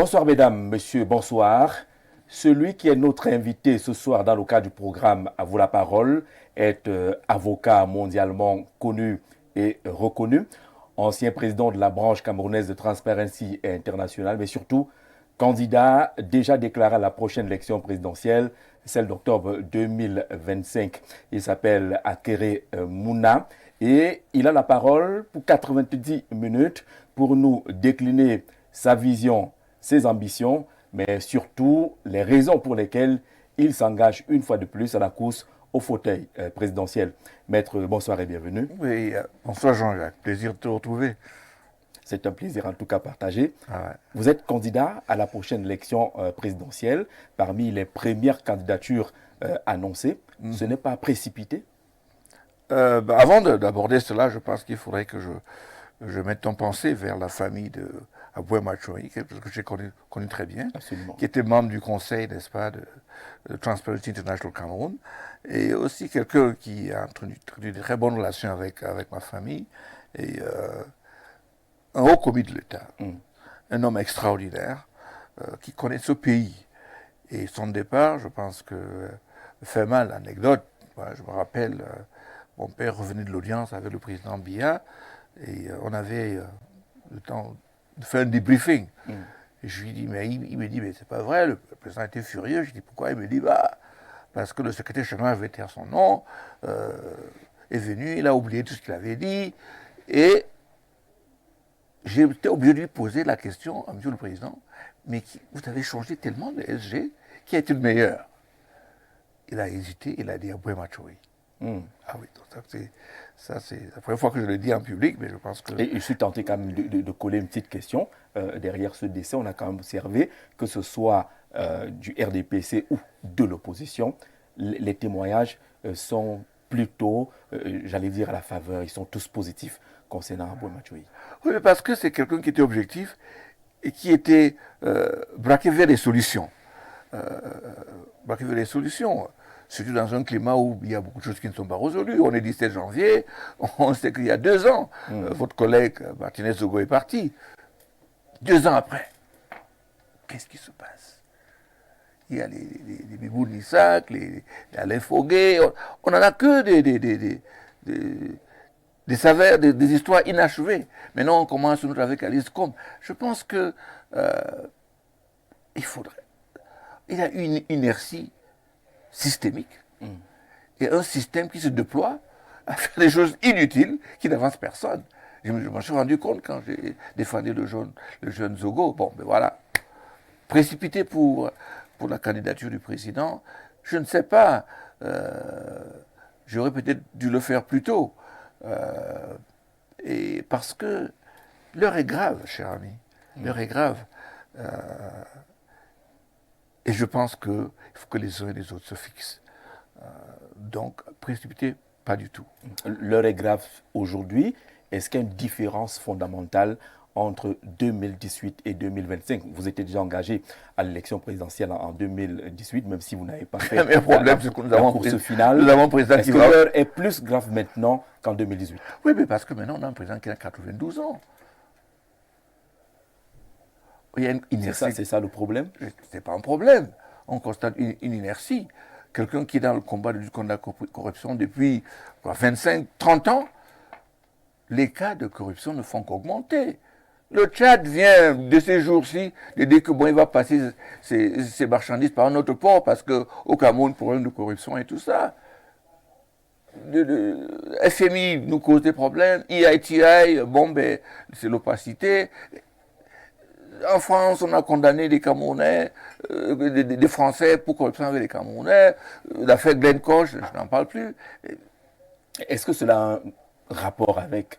Bonsoir mesdames, messieurs, bonsoir. Celui qui est notre invité ce soir dans le cadre du programme À vous la parole est avocat mondialement connu et reconnu, ancien président de la branche camerounaise de Transparency International, mais surtout candidat déjà déclaré à la prochaine élection présidentielle, celle d'octobre 2025. Il s'appelle Akere Mouna et il a la parole pour 90 minutes pour nous décliner sa vision, ses ambitions, mais surtout les raisons pour lesquelles il s'engage une fois de plus à la course au fauteuil présidentiel. Maître, bonsoir et bienvenue. Oui, bonsoir Jean-Jacques, plaisir de te retrouver. C'est un plaisir en tout cas partagé. Ah ouais. Vous êtes candidat à la prochaine élection présidentielle parmi les premières candidatures annoncées. Ce n'est pas précipité? Avant d'aborder cela, je pense qu'il faudrait que je mette en pensée vers la famille de Aboué Machoui, que j'ai connu très bien. Absolument. Qui était membre du conseil, n'est-ce pas, de Transparency International Cameroun, et aussi quelqu'un qui a entretenu de très bonnes relations avec ma famille, et un haut commis de l'État, un homme extraordinaire, qui connaît ce pays. Et son départ, je pense que fait mal. L'anecdote, je me rappelle, mon père revenait de l'audience avec le président Biya, et on avait le temps de faire un débriefing. Et je lui dis, mais il me dit, mais c'est pas vrai, le président était furieux. Je dis, pourquoi? Il me dit, parce que le secrétaire général avait taire son nom, est venu, il a oublié tout ce qu'il avait dit, et j'ai été obligé de lui poser la question à monsieur le président, mais vous avez changé tellement de SG, qui a été le meilleur? Il a hésité, il a dit Aboué Machoui. Ah oui, donc ça c'est la première fois que je le dis en public, mais je pense que... Et je suis tenté quand même de coller une petite question. Derrière ce décès, on a quand même observé que ce soit du RDPC ou de l'opposition, les témoignages sont plutôt, j'allais dire, à la faveur, ils sont tous positifs concernant Aboué Machoui. Oui, mais parce que c'est quelqu'un qui était objectif et qui était braqué vers les solutions. Braqué vers les solutions. Surtout dans un climat où il y a beaucoup de choses qui ne sont pas résolues. On est 17 janvier, on sait qu'il y a 2 ans, votre collègue Martinez Zogo est parti. 2 ans après, qu'est-ce qui se passe? Il y a les Bibou Nissak, les Alain Foguet, on n'en a que des saveurs, des histoires inachevées. Maintenant, on commence nous avec Alice Combe. Je pense que il y a une inertie systémique et un système qui se déploie à faire des choses inutiles qui n'avancent personne. Je m'en suis rendu compte quand j'ai défendu le jeune Zogo. Bon, ben voilà. Précipité pour la candidature du président, je ne sais pas. J'aurais peut-être dû le faire plus tôt. Et parce que l'heure est grave, cher ami. L'heure est grave. Et je pense qu'il faut que les uns et les autres se fixent. Donc, précipiter, pas du tout. L'heure est grave aujourd'hui. Est-ce qu'il y a une différence fondamentale entre 2018 et 2025? Vous étiez déjà engagé à l'élection présidentielle en 2018, même si vous n'avez pas fait le problème, c'est que nous avons course finale. Nous avons un président Est-ce que l'heure est plus grave maintenant qu'en 2018? Oui, mais parce que maintenant, on a un président qui a 92 ans. Il y a une inertie. C'est ça le problème? C'est pas un problème. On constate une inertie. Quelqu'un qui est dans le combat de lutte contre la corruption depuis 25, 30 ans, les cas de corruption ne font qu'augmenter. Le Tchad vient de ces jours-ci de dire que bon, il va passer ses marchandises par un autre port parce qu'au Cameroun, problème de corruption et tout ça. Le FMI nous cause des problèmes, EITI, bon, ben, c'est l'opacité. En France, on a condamné des Camerounais, des Français pour corruption avec les Camerounais. L'affaire Glenn Koch, je n'en parle plus. Est-ce que cela a un rapport avec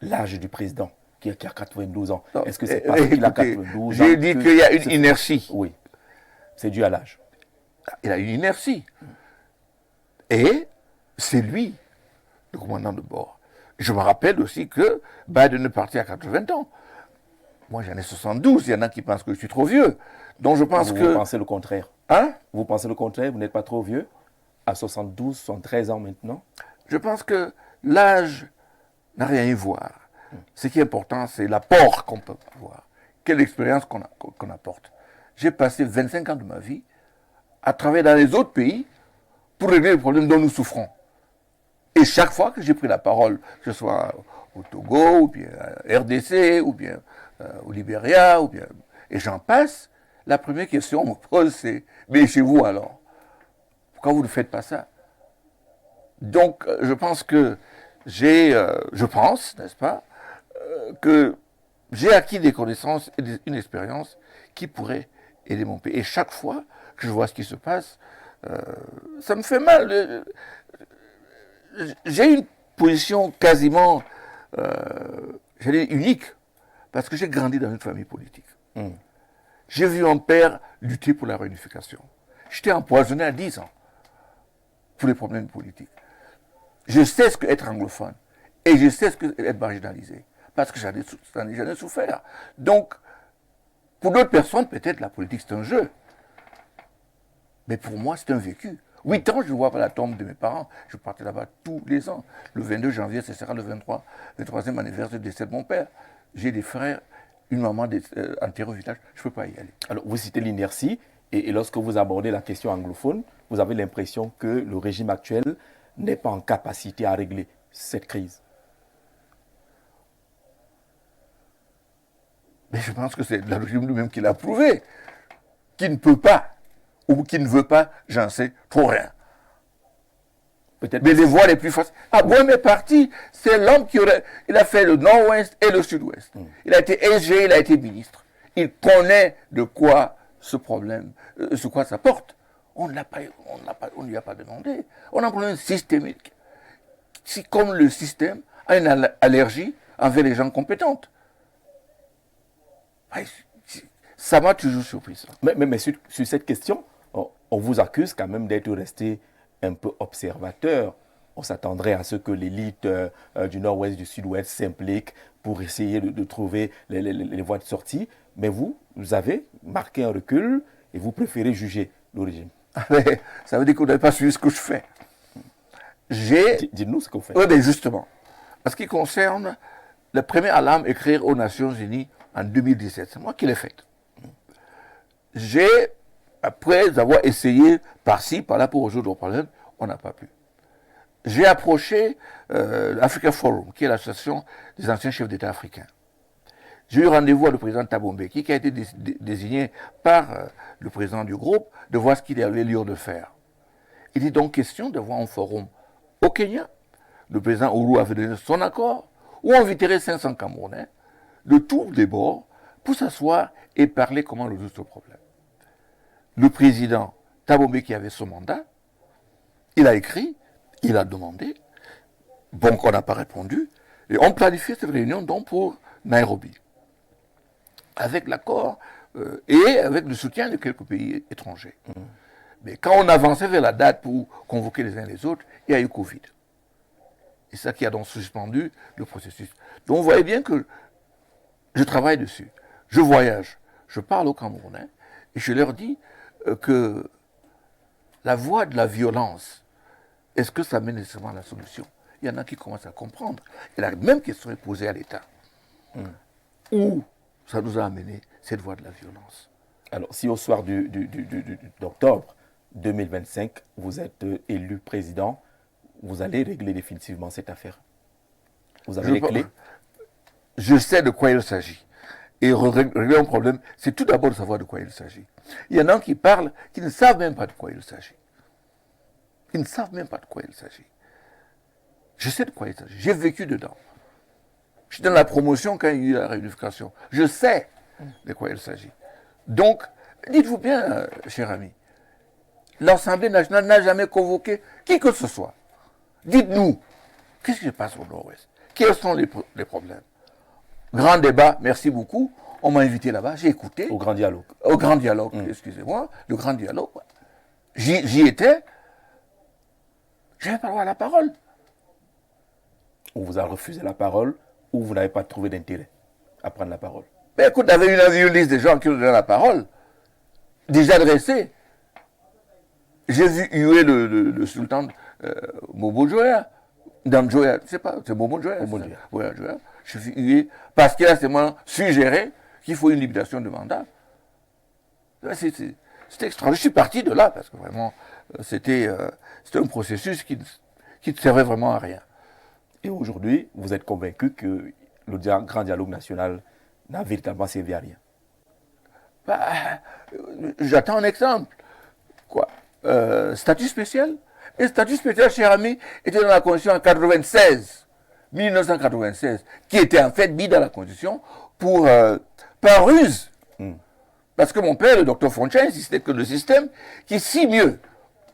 l'âge du président qui a 92 ans? Est-ce que c'est parce qu'il a 92 ans? J'ai dit qu'il y a une inertie. Oui, c'est dû à l'âge. Il a une inertie. Et c'est lui, le commandant de bord. Je me rappelle aussi que Biden est parti à 80 ans. Moi, j'en ai 72. Il y en a qui pensent que je suis trop vieux. Donc, je pense que... Vous pensez le contraire? Hein? Vous pensez le contraire? Vous n'êtes pas trop vieux? À 72, 73 ans maintenant? Je pense que l'âge n'a rien à y voir. Ce qui est important, c'est l'apport qu'on peut avoir. quelle expérience qu'on apporte. J'ai passé 25 ans de ma vie à travailler dans les autres pays pour régler les problèmes dont nous souffrons. Et chaque fois que j'ai pris la parole, que ce soit au Togo, ou bien à RDC, ou bien au Libéria, ou bien, et j'en passe, la première question qu'on me pose, c'est « Mais chez vous alors? Pourquoi vous ne faites pas ça ?» Donc, je pense que n'est-ce pas, que j'ai acquis des connaissances et une expérience qui pourrait aider mon pays. Et chaque fois que je vois ce qui se passe, ça me fait mal. J'ai une position quasiment, unique, parce que j'ai grandi dans une famille politique. J'ai vu mon père lutter pour la réunification. J'étais empoisonné à 10 ans pour les problèmes politiques. Je sais ce qu'être anglophone et je sais ce qu'être marginalisé, parce que j'en ai souffert. Donc, pour d'autres personnes, peut-être la politique c'est un jeu. Mais pour moi, c'est un vécu. 8 ans, je ne vois pas la tombe de mes parents. Je partais là-bas tous les ans. Le 22 janvier, ce sera le 23e anniversaire du décès de mon père. J'ai des frères, une maman enterrée au village. Je ne peux pas y aller. Alors, vous citez l'inertie, et lorsque vous abordez la question anglophone, vous avez l'impression que le régime actuel n'est pas en capacité à régler cette crise. Mais je pense que c'est le régime lui-même qui l'a prouvé, qui ne peut pas, ou qui ne veut pas, j'en sais trop rien. Mais les voies les plus faciles. Ah, Bohème est parti, c'est l'homme il a fait le nord-ouest et le sud-ouest. Il a été SG, il a été ministre. Il connaît de quoi ce problème, ce quoi ça porte. On ne lui a pas demandé. On a un problème systémique. C'est comme le système a une allergie envers les gens compétents. Ça m'a toujours surpris, ça. Mais sur cette question, on vous accuse quand même d'être resté un peu observateur. On s'attendrait à ce que l'élite du nord-ouest, du sud-ouest s'implique pour essayer de trouver les voies de sortie. Mais vous avez marqué un recul et vous préférez juger le régime. Ça veut dire que vous n'avez pas suivi ce que je fais. Dites-nous ce que vous faites. Oui, mais justement. En ce qui concerne le premier alarme écrit aux Nations Unies en 2017, c'est moi qui l'ai fait. Après avoir essayé par-ci, par-là pour résoudre le problème, on n'a pas pu. J'ai approché l'Africa Forum, qui est l'association des anciens chefs d'État africains. J'ai eu rendez-vous avec le président Thabo Mbeki, qui a été désigné par le président du groupe, de voir ce qu'il avait lieu de faire. Il est donc question d'avoir un forum au Kenya. Le président Uhuru avait donné son accord, où on inviterait 500 Camerounais de tous les bords pour s'asseoir et parler comment résoudre ce problème. Le président Thabo Mbeki avait son mandat, il a écrit, il a demandé, bon, on n'a pas répondu, et on planifiait cette réunion donc pour Nairobi, avec l'accord et avec le soutien de quelques pays étrangers. Mais quand on avançait vers la date pour convoquer les uns les autres, il y a eu Covid. Et ça qui a donc suspendu le processus. Donc vous voyez bien que je travaille dessus. Je voyage, je parle aux Camerounais, et je leur dis que la voie de la violence, est-ce que ça mène nécessairement à la solution? Il y en a qui commencent à comprendre. Et la même question est posée à l'État. Où ça nous a amené cette voie de la violence? Alors, si au soir d'octobre 2025, vous êtes élu président, vous allez régler définitivement cette affaire. Vous avez les clés? Je sais de quoi il s'agit. Et régler un problème, c'est tout d'abord de savoir de quoi il s'agit. Il y en a qui parlent, qui ne savent même pas de quoi il s'agit. Ils ne savent même pas de quoi il s'agit. Je sais de quoi il s'agit. J'ai vécu dedans. Je suis dans la promotion quand il y a eu la réunification. Je sais de quoi il s'agit. Donc, dites-vous bien, cher ami, l'Assemblée nationale n'a jamais convoqué qui que ce soit. Dites-nous, qu'est-ce qui se passe au Nord-Ouest? Quels sont les problèmes? Grand débat, merci beaucoup. On m'a invité là-bas, j'ai écouté. Au grand dialogue. Au grand dialogue, excusez-moi. Le grand dialogue. J'y étais. Je n'avais pas droit à la parole. On vous a refusé la parole ou vous n'avez pas trouvé d'intérêt à prendre la parole? Mais écoute, il y avait une liste de gens qui ont donné la parole, déjà dressée. J'ai vu huer le sultan Bobo Joya, dans Joya, je ne sais pas, c'est Bobo Joya. Bobo Joya. Je suis huer parce qu'il a seulement suggéré qu'il faut une limitation de mandat. C'est extraordinaire. Je suis parti de là parce que vraiment, c'était un processus qui ne servait vraiment à rien. Et aujourd'hui, vous êtes convaincu que le grand dialogue national n'a véritablement servi à rien? Bah, j'attends un exemple. Quoi? Statut spécial? Et statut spécial, cher ami, était dans la Constitution en 1996, qui était en fait mis dans la Constitution par ruse. Parce que mon père, le docteur Fonchin, insistait que le système qui est si mieux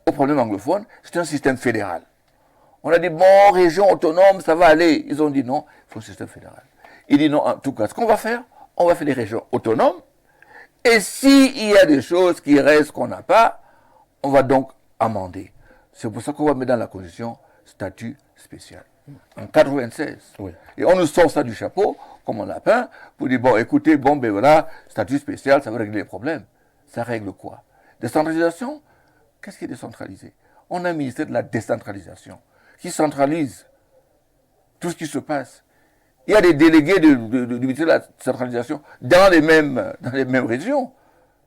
au problème anglophone, c'est un système fédéral. On a dit, bon, région autonome, ça va aller. Ils ont dit non, il faut un système fédéral. Il dit non, en tout cas, ce qu'on va faire, on va faire des régions autonomes. Et s'il y a des choses qui restent qu'on n'a pas, on va donc amender. C'est pour ça qu'on va mettre dans la Constitution statut spécial. En 1996. Oui. Et on nous sort ça du chapeau, comme un lapin, pour dire, bon, écoutez, bon, ben voilà, statut spécial, ça va régler les problèmes. Ça règle quoi? Décentralisation? Qu'est-ce qui est décentralisé? On a un ministère de la décentralisation qui centralise tout ce qui se passe. Il y a des délégués du ministère de la décentralisation dans les mêmes régions.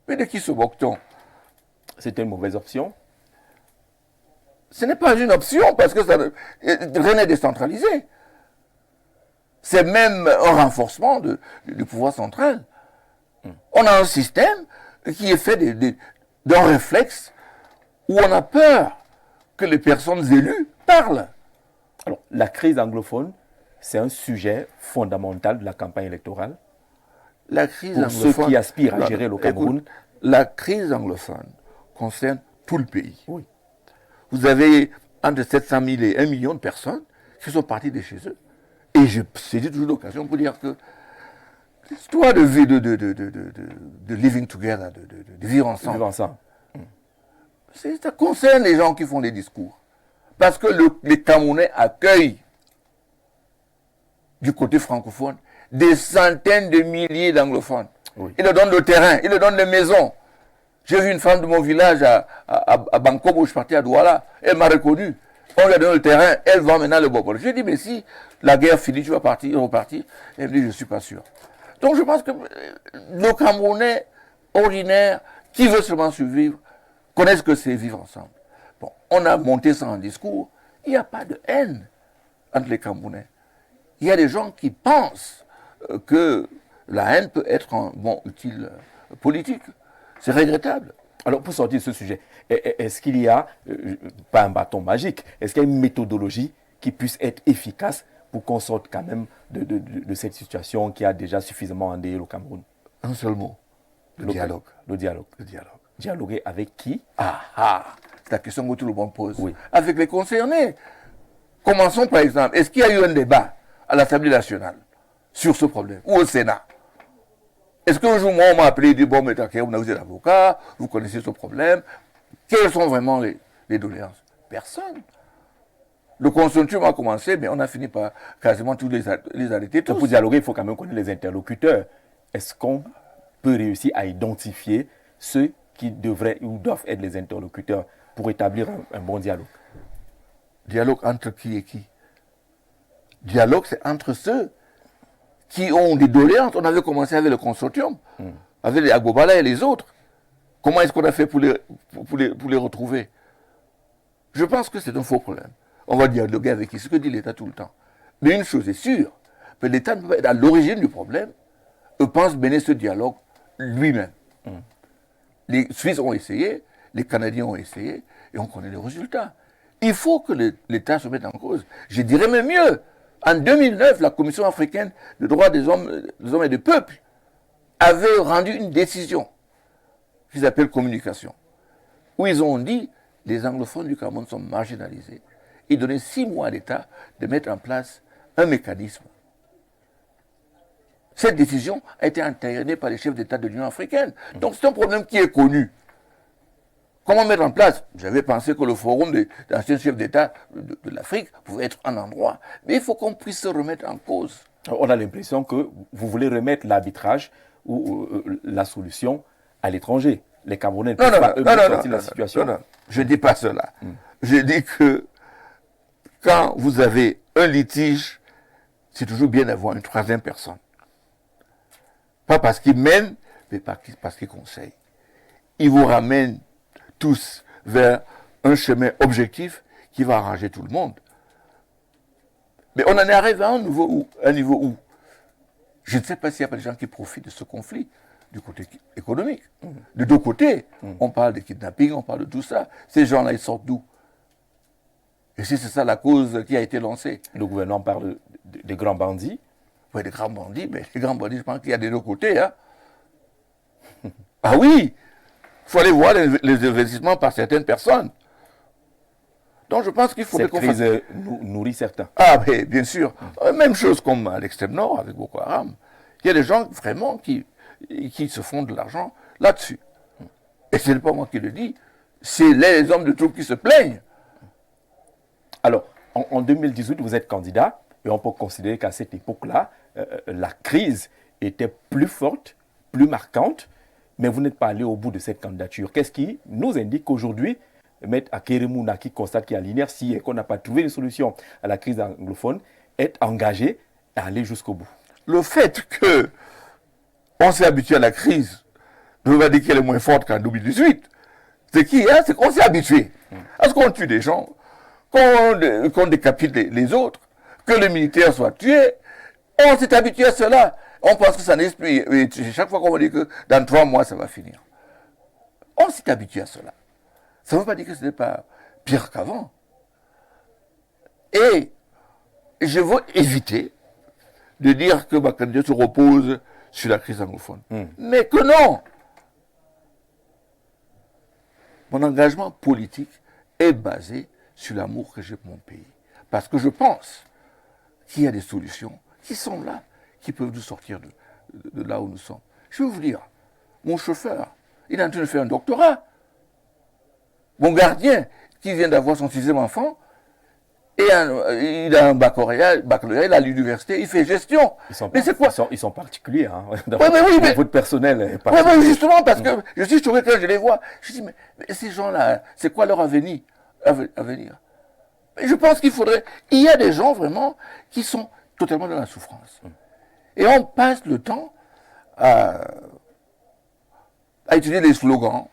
Mais de qui se moque-t-on? C'était une mauvaise option? Ce n'est pas une option parce que rien n'est décentralisé. C'est même un renforcement du pouvoir central. On a un système qui est fait d'un réflexe où on a peur que les personnes élues parlent. Alors, la crise anglophone, c'est un sujet fondamental de la campagne électorale. La crise pour anglophone, ceux qui aspirent à gérer le Cameroun. Écoute, la crise anglophone concerne tout le pays. Oui. Vous avez entre 700 000 et 1 million de personnes qui sont parties de chez eux. Et je saisis toujours l'occasion pour dire que l'histoire de living together, de vivre ensemble, Vivre ensemble. ça concerne les gens qui font des discours. Parce que les Camerounais accueillent du côté francophone des centaines de milliers d'anglophones. Oui. Ils leur donnent le terrain, ils leur donnent les maisons. J'ai vu une femme de mon village à Bangkok où je partais à Douala. Elle m'a reconnu. On lui a donné le terrain, elle vend maintenant le bobol. Je lui ai dit, mais si la guerre finit, tu vas repartir. Elle me dit, je ne suis pas sûr. Donc je pense que nos Camerounais ordinaires, qui veulent seulement survivre, connaissent ce que c'est vivre ensemble. Bon, on a monté ça en discours. Il n'y a pas de haine entre les Camerounais. Il y a des gens qui pensent que la haine peut être un bon utile politique. C'est regrettable. Alors, pour sortir de ce sujet, est-ce qu'il y a, pas un bâton magique, est-ce qu'il y a une méthodologie qui puisse être efficace pour qu'on sorte quand même de cette situation qui a déjà suffisamment endeuillé le Cameroun? Un seul mot. Le dialogue. Le dialogue. Le dialogue. Dialoguer avec qui? C'est la question que tout le monde pose. Oui. Avec les concernés. Commençons par exemple, est-ce qu'il y a eu un débat à l'Assemblée nationale sur ce problème, ou au Sénat? Est-ce qu'un jour, moi, on m'a appelé et dit, bon, mais t'inquiète, vous êtes avocat, vous connaissez ce problème. Quelles sont vraiment les doléances? Personne. Le consensus a commencé, mais on a fini par quasiment tous les arrêter. Pour dialoguer, il faut quand même connaître les interlocuteurs. Est-ce qu'on peut réussir à identifier ceux qui devraient ou doivent être les interlocuteurs pour établir un bon dialogue? Dialogue entre qui et qui? Dialogue, c'est entre ceux qui ont des doléances. On avait commencé avec le consortium, avec les Agbobala et les autres. Comment est-ce qu'on a fait pour les retrouver? Je pense que c'est un faux problème. On va dialoguer avec qui? Ce que dit l'État tout le temps. Mais une chose est sûre, que l'État ne peut pas être à l'origine du problème, et pense mener ce dialogue lui-même. Les Suisses ont essayé, les Canadiens ont essayé, et on connaît les résultats. Il faut que l'État se mette en cause. Je dirais même mieux. En 2009, la Commission africaine des droits des hommes et des peuples avait rendu une décision qu'ils appellent communication, où ils ont dit les anglophones du Cameroun sont marginalisés. Ils donnaient 6 mois à l'État de mettre en place un mécanisme. Cette décision a été entériné par les chefs d'État de l'Union africaine. Donc c'est un problème qui est connu. Comment mettre en place? J'avais pensé que le forum des anciens chefs d'État de l'Afrique pouvait être un endroit. Mais il faut qu'on puisse se remettre en cause. On a l'impression que vous voulez remettre l'arbitrage ou la solution à l'étranger. Les Camerounais ne peuvent pas eux-mêmes sortir de la situation. Non. Je ne dis pas cela. Je dis que quand vous avez un litige, c'est toujours bien d'avoir une troisième personne. Pas parce qu'il mène, mais parce qu'il conseille. Il vous ramène tous vers un chemin objectif qui va arranger tout le monde. Mais on en est arrivé à un niveau où je ne sais pas s'il n'y a pas des gens qui profitent de ce conflit du côté économique. De deux côtés, on parle de kidnapping, on parle de tout ça. Ces gens-là, ils sortent d'où? Et si c'est ça la cause qui a été lancée. Le gouvernement parle des grands bandits. Oui, des grands bandits, mais les grands bandits, je pense qu'il y a des deux côtés. Hein. Ah oui, il faut aller voir les investissements par certaines personnes. Donc je pense qu'il faut... Cette crise nourrit certains. Ah, mais bien sûr. Même chose comme à l'extrême nord avec Boko Haram. Il y a des gens vraiment qui se font de l'argent là-dessus. Et ce n'est pas moi qui le dis, c'est les hommes de troupe qui se plaignent. Alors, en 2018, vous êtes candidat et on peut considérer qu'à cette époque-là, la crise était plus forte, plus marquante, mais vous n'êtes pas allé au bout de cette candidature. Qu'est-ce qui nous indique qu'aujourd'hui, Maître Akeremouna, qui constate qu'il y a l'inertie et qu'on n'a pas trouvé de solution à la crise anglophone, est engagé à aller jusqu'au bout? Le fait qu'on s'est habitué à la crise ne veut pas dire qu'elle est moins forte qu'en 2018. C'est qu'on s'est habitué à ce qu'on tue des gens, qu'on décapite les autres, que les militaires soient tués. On s'est habitué à cela. On pense que ça n'explique. Chaque fois qu'on va dire que dans 3 mois, ça va finir. On s'est habitué à cela. Ça ne veut pas dire que ce n'est pas pire qu'avant. Et je veux éviter de dire que ma candidature se repose sur la crise anglophone. Mais que non! Mon engagement politique est basé sur l'amour que j'ai pour mon pays. Parce que je pense qu'il y a des solutions qui sont là, qui peuvent nous sortir de là où nous sommes. Je vais vous dire, mon chauffeur, il est en train de faire un doctorat. Mon gardien, qui vient d'avoir son 6e enfant, et il a un baccalauréat, il est à l'université, il fait gestion. Mais c'est quoi? Ils sont particuliers, hein. Mais votre personnel est particulier. Oui, justement, parce que je suis choqué quand je les vois. Je dis, mais ces gens-là, c'est quoi leur avenir? Je pense qu'il faudrait... Il y a des gens, vraiment, qui sont totalement dans la souffrance. Et on passe le temps à utiliser des slogans,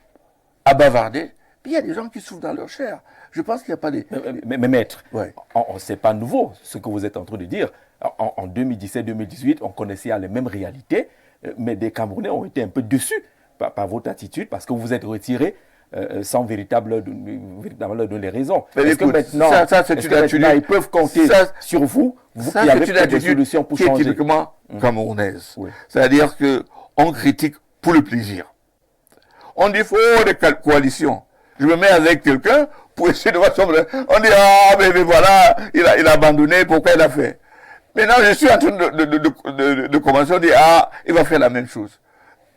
à bavarder. Puis il y a des gens qui souffrent dans leur chair. Je pense qu'il n'y a pas des... Mais maître, ouais. Ce n'est pas nouveau ce que vous êtes en train de dire. En 2017-2018, on connaissait les mêmes réalités, mais des Camerounais ont été un peu déçus par votre attitude parce que vous vous êtes retiré sans véritablement donner les raisons. Est-ce que maintenant, ils peuvent compter sur vous qui avez peut-être des solutions pour changer? C'est typiquement camerounaise. Oui. C'est-à-dire qu'on critique pour le plaisir. On dit qu'il faut des coalitions. Je me mets avec quelqu'un pour essayer de voir son... On dit, ah, mais voilà, il a abandonné, pourquoi il a fait? Maintenant, je suis en train de commencer, on dit, ah, il va faire la même chose.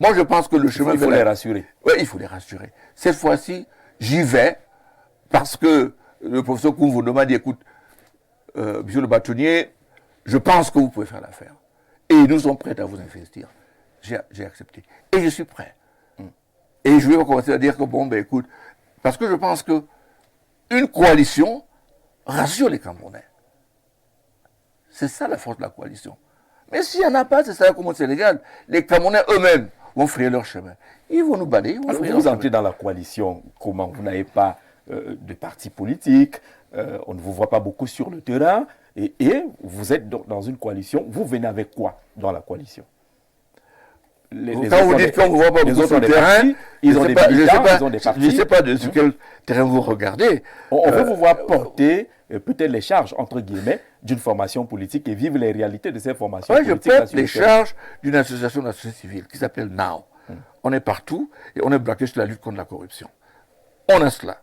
Moi, je pense que le chemin... Il faut les rassurer. Oui, il faut les rassurer. Cette fois-ci, j'y vais, parce que le professeur Koumvondo m'a dit, écoute, monsieur le bâtonnier, je pense que vous pouvez faire l'affaire. Et nous sommes prêts à vous investir. J'ai accepté. Et je suis prêt. Et je vais commencer à dire que, bon, ben écoute, parce que je pense que une coalition rassure les Camerounais. C'est ça la force de la coalition. Mais s'il n'y en a pas, c'est ça comme au Sénégal. Les Camerounais eux-mêmes vont frayer leur chemin. Ils vont nous balayer. Vous entrez dans la coalition comment? Vous n'avez pas de parti politique, on ne vous voit pas beaucoup sur le terrain, et vous êtes dans une coalition. Vous venez avec quoi dans la coalition? Quand vous dites qu'on ne voit pas beaucoup sur le terrain, ils ont des militants, ils ont des partis. Je ne sais pas sur quel terrain vous regardez. On veut vous voir porter peut-être les charges, entre guillemets, d'une formation politique et vivre les réalités de ces formations politiques. Je porte les charges d'une association de la société civile qui s'appelle NOW. On est partout et on est braqué sur la lutte contre la corruption. On a cela.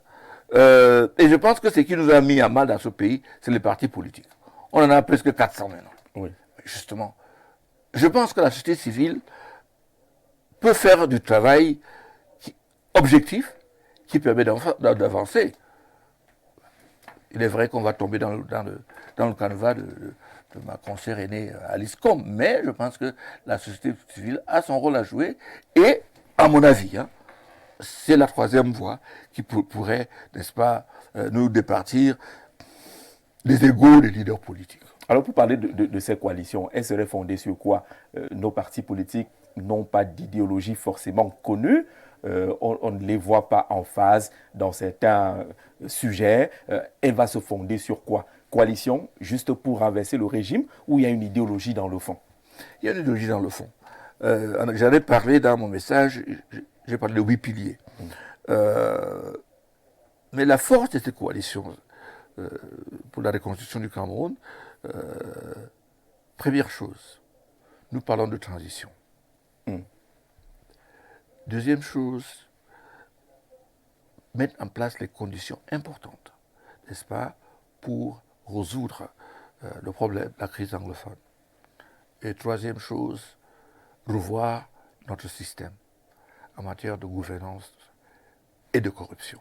Et je pense que ce qui nous a mis à mal dans ce pays, c'est les partis politiques. On en a presque 400 maintenant. Oui. Justement. Je pense que la société civile peut faire du travail objectif qui permet d'avancer. Il est vrai qu'on va tomber dans le canevas de ma consoeur aînée Alice Com, mais je pense que la société civile a son rôle à jouer et, à mon avis, c'est la troisième voie qui pourrait, n'est-ce pas, nous départir des égos des leaders politiques. Alors, pour parler de ces coalitions, elles seraient fondées sur quoi? Nos partis politiques n'ont pas d'idéologie forcément connue. On ne les voit pas en phase dans certains sujets. Elle va se fonder sur quoi? Coalition, juste pour renverser le régime, ou il y a une idéologie dans le fond? Il y a une idéologie dans le fond. J'avais parlé dans mon message, j'ai parlé de 8 piliers. Mais la force de cette coalition pour la reconstruction du Cameroun, première chose, nous parlons de transition. Deuxième chose, mettre en place les conditions importantes, n'est-ce pas, pour résoudre le problème, la crise anglophone. Et troisième chose, revoir notre système en matière de gouvernance et de corruption.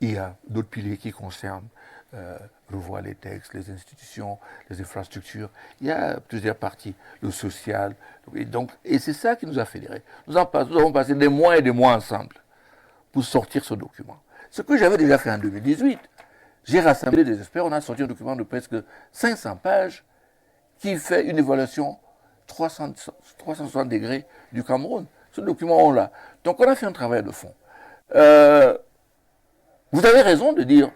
Il y a d'autres piliers qui concernent revoir les textes, les institutions, les infrastructures. Il y a plusieurs parties, le social. Et c'est ça qui nous a fédérés. Nous avons passé des mois et des mois ensemble pour sortir ce document. Ce que j'avais déjà fait en 2018, j'ai rassemblé des experts, on a sorti un document de presque 500 pages qui fait une évaluation 360 degrés du Cameroun. Ce document, on l'a. Donc on a fait un travail de fond. Vous avez raison de dire,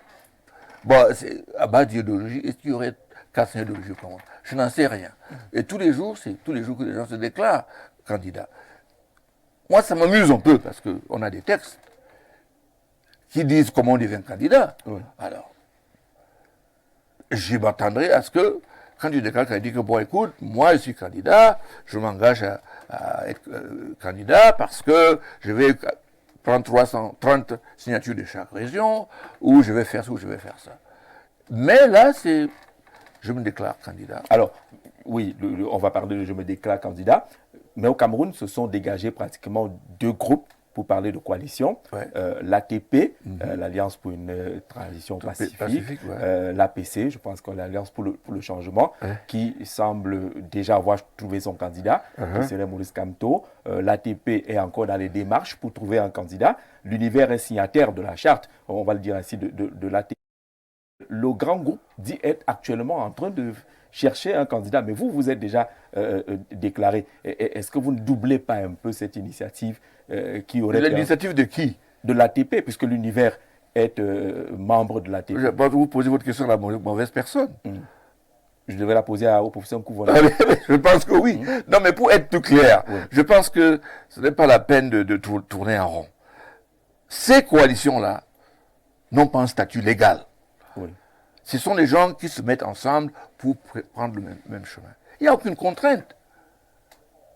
bon, c'est à base d'idéologie, est-ce qu'il y aurait 400 idéologies au Cameroun? Je n'en sais rien. Et tous les jours, c'est tous les jours que les gens se déclarent candidats. Moi, ça m'amuse un peu parce qu'on a des textes qui disent comment on devient candidat. Oui. Alors, je m'attendrai à ce que, quand tu déclares qu'il dit que, bon, écoute, moi, je suis candidat, je m'engage à être candidat parce que je vais prendre 330 signatures de chaque région, ou je vais faire ça, ou je vais faire ça. Mais là, c'est, je me déclare candidat. Alors, oui, on va parler de je me déclare candidat, mais au Cameroun, se sont dégagés pratiquement deux groupes pour parler de coalition. Ouais. L'ATP, l'Alliance pour une transition pacifique, ouais. l'APC, je pense que l'Alliance pour le changement, qui semble déjà avoir trouvé son candidat, qui serait Maurice Kamto. L'ATP est encore dans les démarches pour trouver un candidat. L'univers est signataire de la charte, on va le dire ainsi, de l'ATP. Le grand groupe dit être actuellement en train de chercher un candidat, mais vous, vous êtes déjà déclaré. Est-ce que vous ne doublez pas un peu cette initiative qui aurait... L'initiative de qui? De l'ATP, puisque l'univers est membre de l'ATP. Je pense que vous posez votre question à la mauvaise personne. Je devrais la poser au professeur Nkouvona. Je pense que oui. Non, mais pour être tout clair, je pense que ce n'est pas la peine de tourner en rond. Ces coalitions-là n'ont pas un statut légal. Oui. Ce sont des gens qui se mettent ensemble pour prendre le même chemin. Il n'y a aucune contrainte.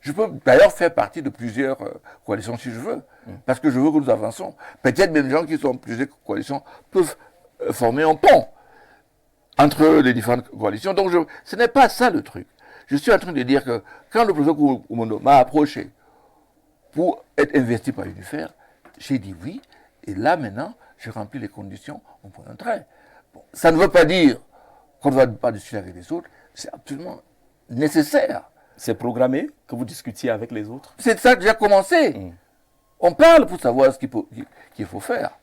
Je peux d'ailleurs faire partie de plusieurs coalitions si je veux, parce que je veux que nous avançons. Peut-être même les gens qui sont en plusieurs coalitions peuvent former un pont entre les différentes coalitions. Donc ce n'est pas ça le truc. Je suis en train de dire que quand le professeur Koumondo m'a approché pour être investi par l'UNIFER, j'ai dit oui, et là maintenant, je remplis les conditions, on prend un trait. Bon, ça ne veut pas dire qu'on ne va pas discuter avec les autres, c'est absolument nécessaire. C'est programmé que vous discutiez avec les autres? C'est ça que j'ai commencé. On parle pour savoir ce qu'il faut faire.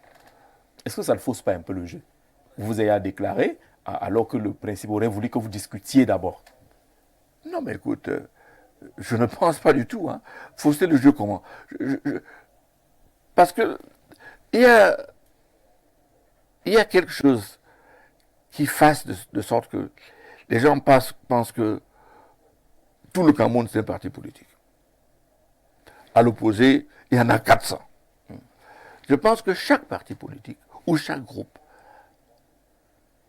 Est-ce que ça ne fausse pas un peu le jeu? Vous ayez à déclarer, alors que le principe aurait voulu que vous discutiez d'abord. Non, mais écoute, je ne pense pas du tout. Fausser le jeu comment? Parce que il y a quelque chose qui fasse de sorte que les gens pensent que tout le Cameroun, c'est un parti politique. À l'opposé, il y en a 400. Je pense que chaque parti politique ou chaque groupe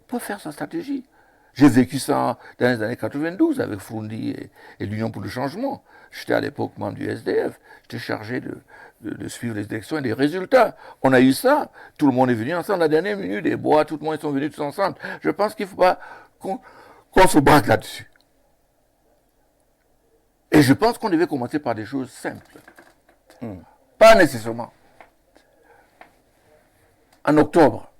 peut faire sa stratégie. J'ai vécu ça dans les années 92 avec Froundi et l'Union pour le changement. J'étais à l'époque membre du SDF. J'étais chargé de suivre les élections et les résultats. On a eu ça. Tout le monde est venu ensemble. La dernière minute, des bois, tout le monde sont venus tous ensemble. Je pense qu'il ne faut pas qu'on se braque là-dessus. Et je pense qu'on devait commencer par des choses simples. Pas nécessairement. En octobre,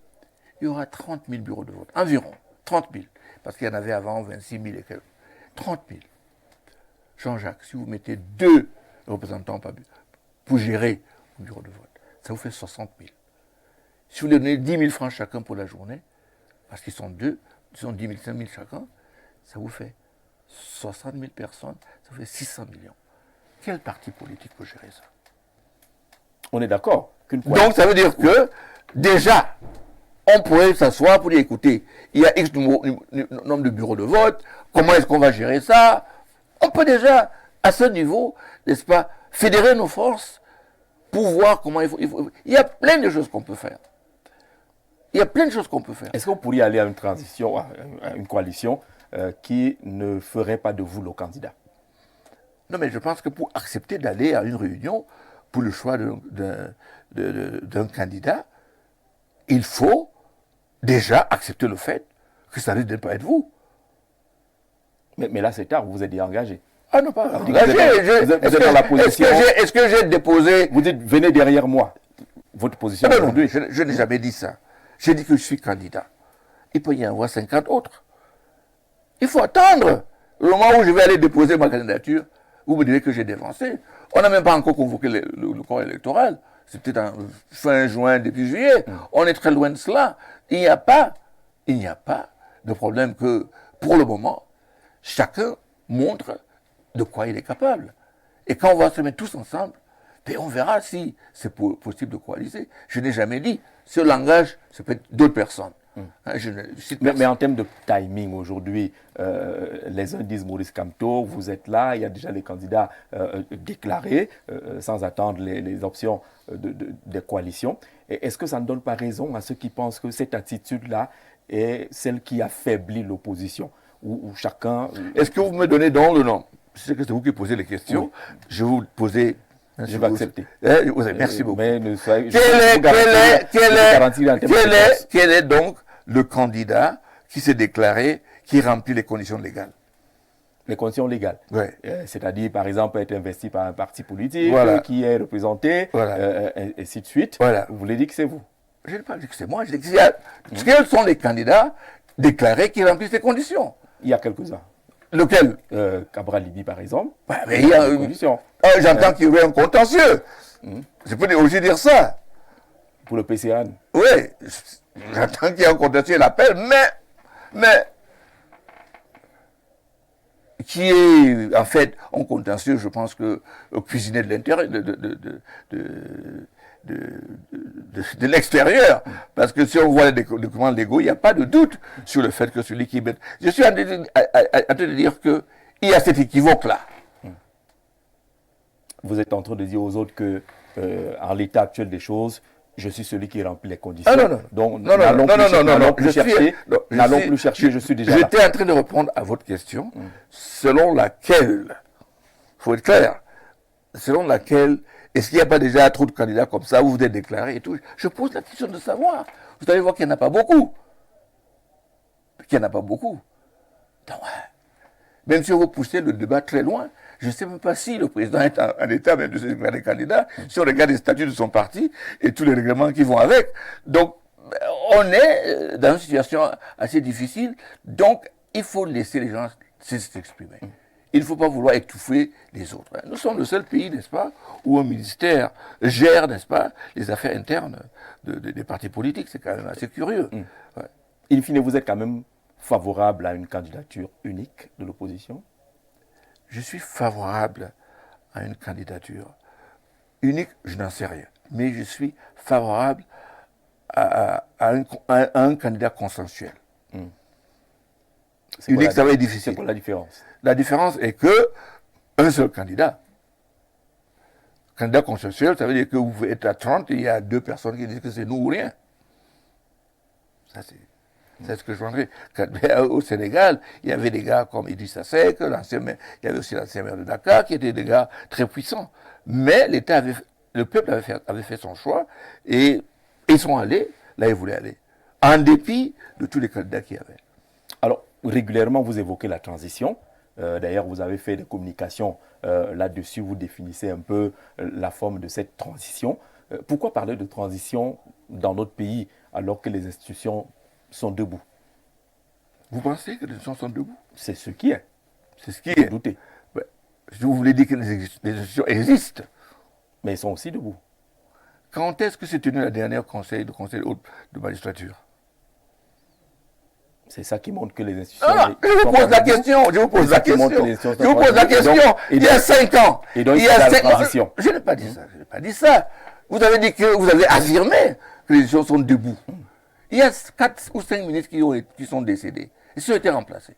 il y aura 30 000 bureaux de vote. Environ 30 000. Parce qu'il y en avait avant 26 000 et quelques. 30 000. Jean-Jacques, si vous mettez 2 représentants pour gérer le bureau de vote, ça vous fait 60 000. Si vous donnez 10 000 francs chacun pour la journée, parce qu'ils sont 2, ils sont 10 000, 5 000 chacun, ça vous fait 60 000 personnes, ça vous fait 600 millions. quel parti politique peut gérer ça? On est d'accord qu'une Donc ça veut dire que, déjà, on pourrait s'asseoir pour dire, écoutez, il y a X nombre de bureaux de vote, comment est-ce qu'on va gérer ça? On peut déjà, à ce niveau, n'est-ce pas, fédérer nos forces pour voir comment il faut. Il y a plein de choses qu'on peut faire. Il y a plein de choses qu'on peut faire. Est-ce qu'on pourrait aller à une transition, à une coalition qui ne ferait pas de vous le candidat? Non, mais je pense que pour accepter d'aller à une réunion pour le choix d'un candidat, il faut déjà accepter le fait que ça risque de ne pas être vous. Mais là, c'est tard, vous êtes déjà engagé. Ah non, pas Vous êtes dans la position. Est-ce que j'ai déposé... Vous dites, venez derrière moi. Votre position Non, aujourd'hui. je n'ai jamais dit ça. J'ai dit que je suis candidat. Il peut y en avoir 50 autres. Il faut attendre le moment où je vais aller déposer ma candidature. Vous me direz que j'ai dévancé. On n'a même pas encore convoqué le corps électoral. C'est peut-être fin juin, début juillet. On est très loin de cela. Il n'y a pas de problème que, pour le moment, chacun montre de quoi il est capable. Et quand on va se mettre tous ensemble, on verra si c'est possible de coaliser. Je n'ai jamais dit. Ce langage, ça peut être d'autres personnes. Mais en termes de timing, aujourd'hui, les uns disent Maurice Kamto, vous êtes là, il y a déjà les candidats déclarés, sans attendre les options des coalitions. Est-ce que ça ne donne pas raison à ceux qui pensent que cette attitude-là est celle qui affaiblit l'opposition, où chacun... Est-ce que vous me donnez donc le nom? Je sais que c'est vous qui posez les questions. Oui. Je vais vous poser... Je vais accepter. Merci beaucoup. Mais quel est donc le candidat qui s'est déclaré, qui remplit les conditions légales? Les conditions légales. Oui. C'est-à-dire, par exemple, être investi par un parti politique, voilà. Qui est représenté, voilà. Et ainsi de suite. Voilà. Vous voulez dire que c'est vous? Je n'ai pas dit que c'est moi. Je dis que quels sont les candidats déclarés qui remplissent ces conditions? Il y a quelques-uns. Lequel? Cabral Libi, par exemple. Mais il y a une condition. J'entends qu'il y aurait un contentieux. Je peux aussi dire ça. Pour le PCA. Oui, j'entends qu'il y a un contentieux, l'appel, mais qui est en fait un contentieux, je pense que cuisiner de l'intérieur, de l'extérieur. Parce que si on voit les documents légaux, il n'y a pas de doute sur le fait que celui qui met... Je suis en train de dire qu'il y a cet équivoque-là. Vous êtes en train de dire aux autres que, en l'état actuel des choses, je suis celui qui remplit les conditions. Ah non, non. Donc, n'allons plus chercher, je suis déjà là. J'étais en train de répondre à votre question, selon laquelle, il faut être clair, selon laquelle, est-ce qu'il n'y a pas déjà trop de candidats comme ça, où vous êtes déclarés et tout? Je pose la question de savoir. Vous allez voir qu'il n'y en a pas beaucoup. Donc, même si vous poussez le débat très loin, je ne sais même pas si le président est en état même de se déclarer candidat, si on regarde les statuts de son parti et tous les règlements qui vont avec. Donc, on est dans une situation assez difficile. Donc, il faut laisser les gens s'exprimer. Il ne faut pas vouloir étouffer les autres. Nous sommes le seul pays, n'est-ce pas, où un ministère gère, n'est-ce pas, les affaires internes des partis politiques. C'est quand même assez curieux. Ouais. In fine, vous êtes quand même favorable à une candidature unique de l'opposition? Je suis favorable à une candidature unique, je n'en sais rien. Mais je suis favorable à un candidat consensuel. Unique, ça va être difficile. C'est quoi la différence? La différence est que un seul candidat. Candidat consensuel, ça veut dire que vous pouvez être à 30 et il y a 2 personnes qui disent que c'est nous ou rien. Ça, c'est ce que je voudrais. Au Sénégal, il y avait des gars comme Idrissa Seck, il y avait aussi l'ancien maire de Dakar, qui étaient des gars très puissants. Mais le peuple avait fait son choix et ils sont allés là où ils voulaient aller, en dépit de tous les candidats qu'il y avait. Alors, régulièrement, vous évoquez la transition. D'ailleurs, vous avez fait des communications là-dessus, vous définissez un peu la forme de cette transition. Pourquoi parler de transition dans notre pays alors que les institutions sont debout? Vous pensez que les institutions sont debout? C'est ce qui est. C'est ce qui est. Doutez. Ouais. Je voulais dire que les institutions existent. Mais elles sont aussi debout. Quand est-ce que s'est tenu la dernière conseil de magistrature? C'est ça qui montre que les institutions... Ah, je vous pose la question, je vous pose la question. Je vous pose la question. Il y a 5 ans. Et donc, il y a 5 ans. Je n'ai pas dit ça, je n'ai pas dit ça. Vous avez dit que vous avez affirmé que les institutions sont debout. Il y a 4 ou 5 ministres qui sont décédés. Ils ont été remplacés.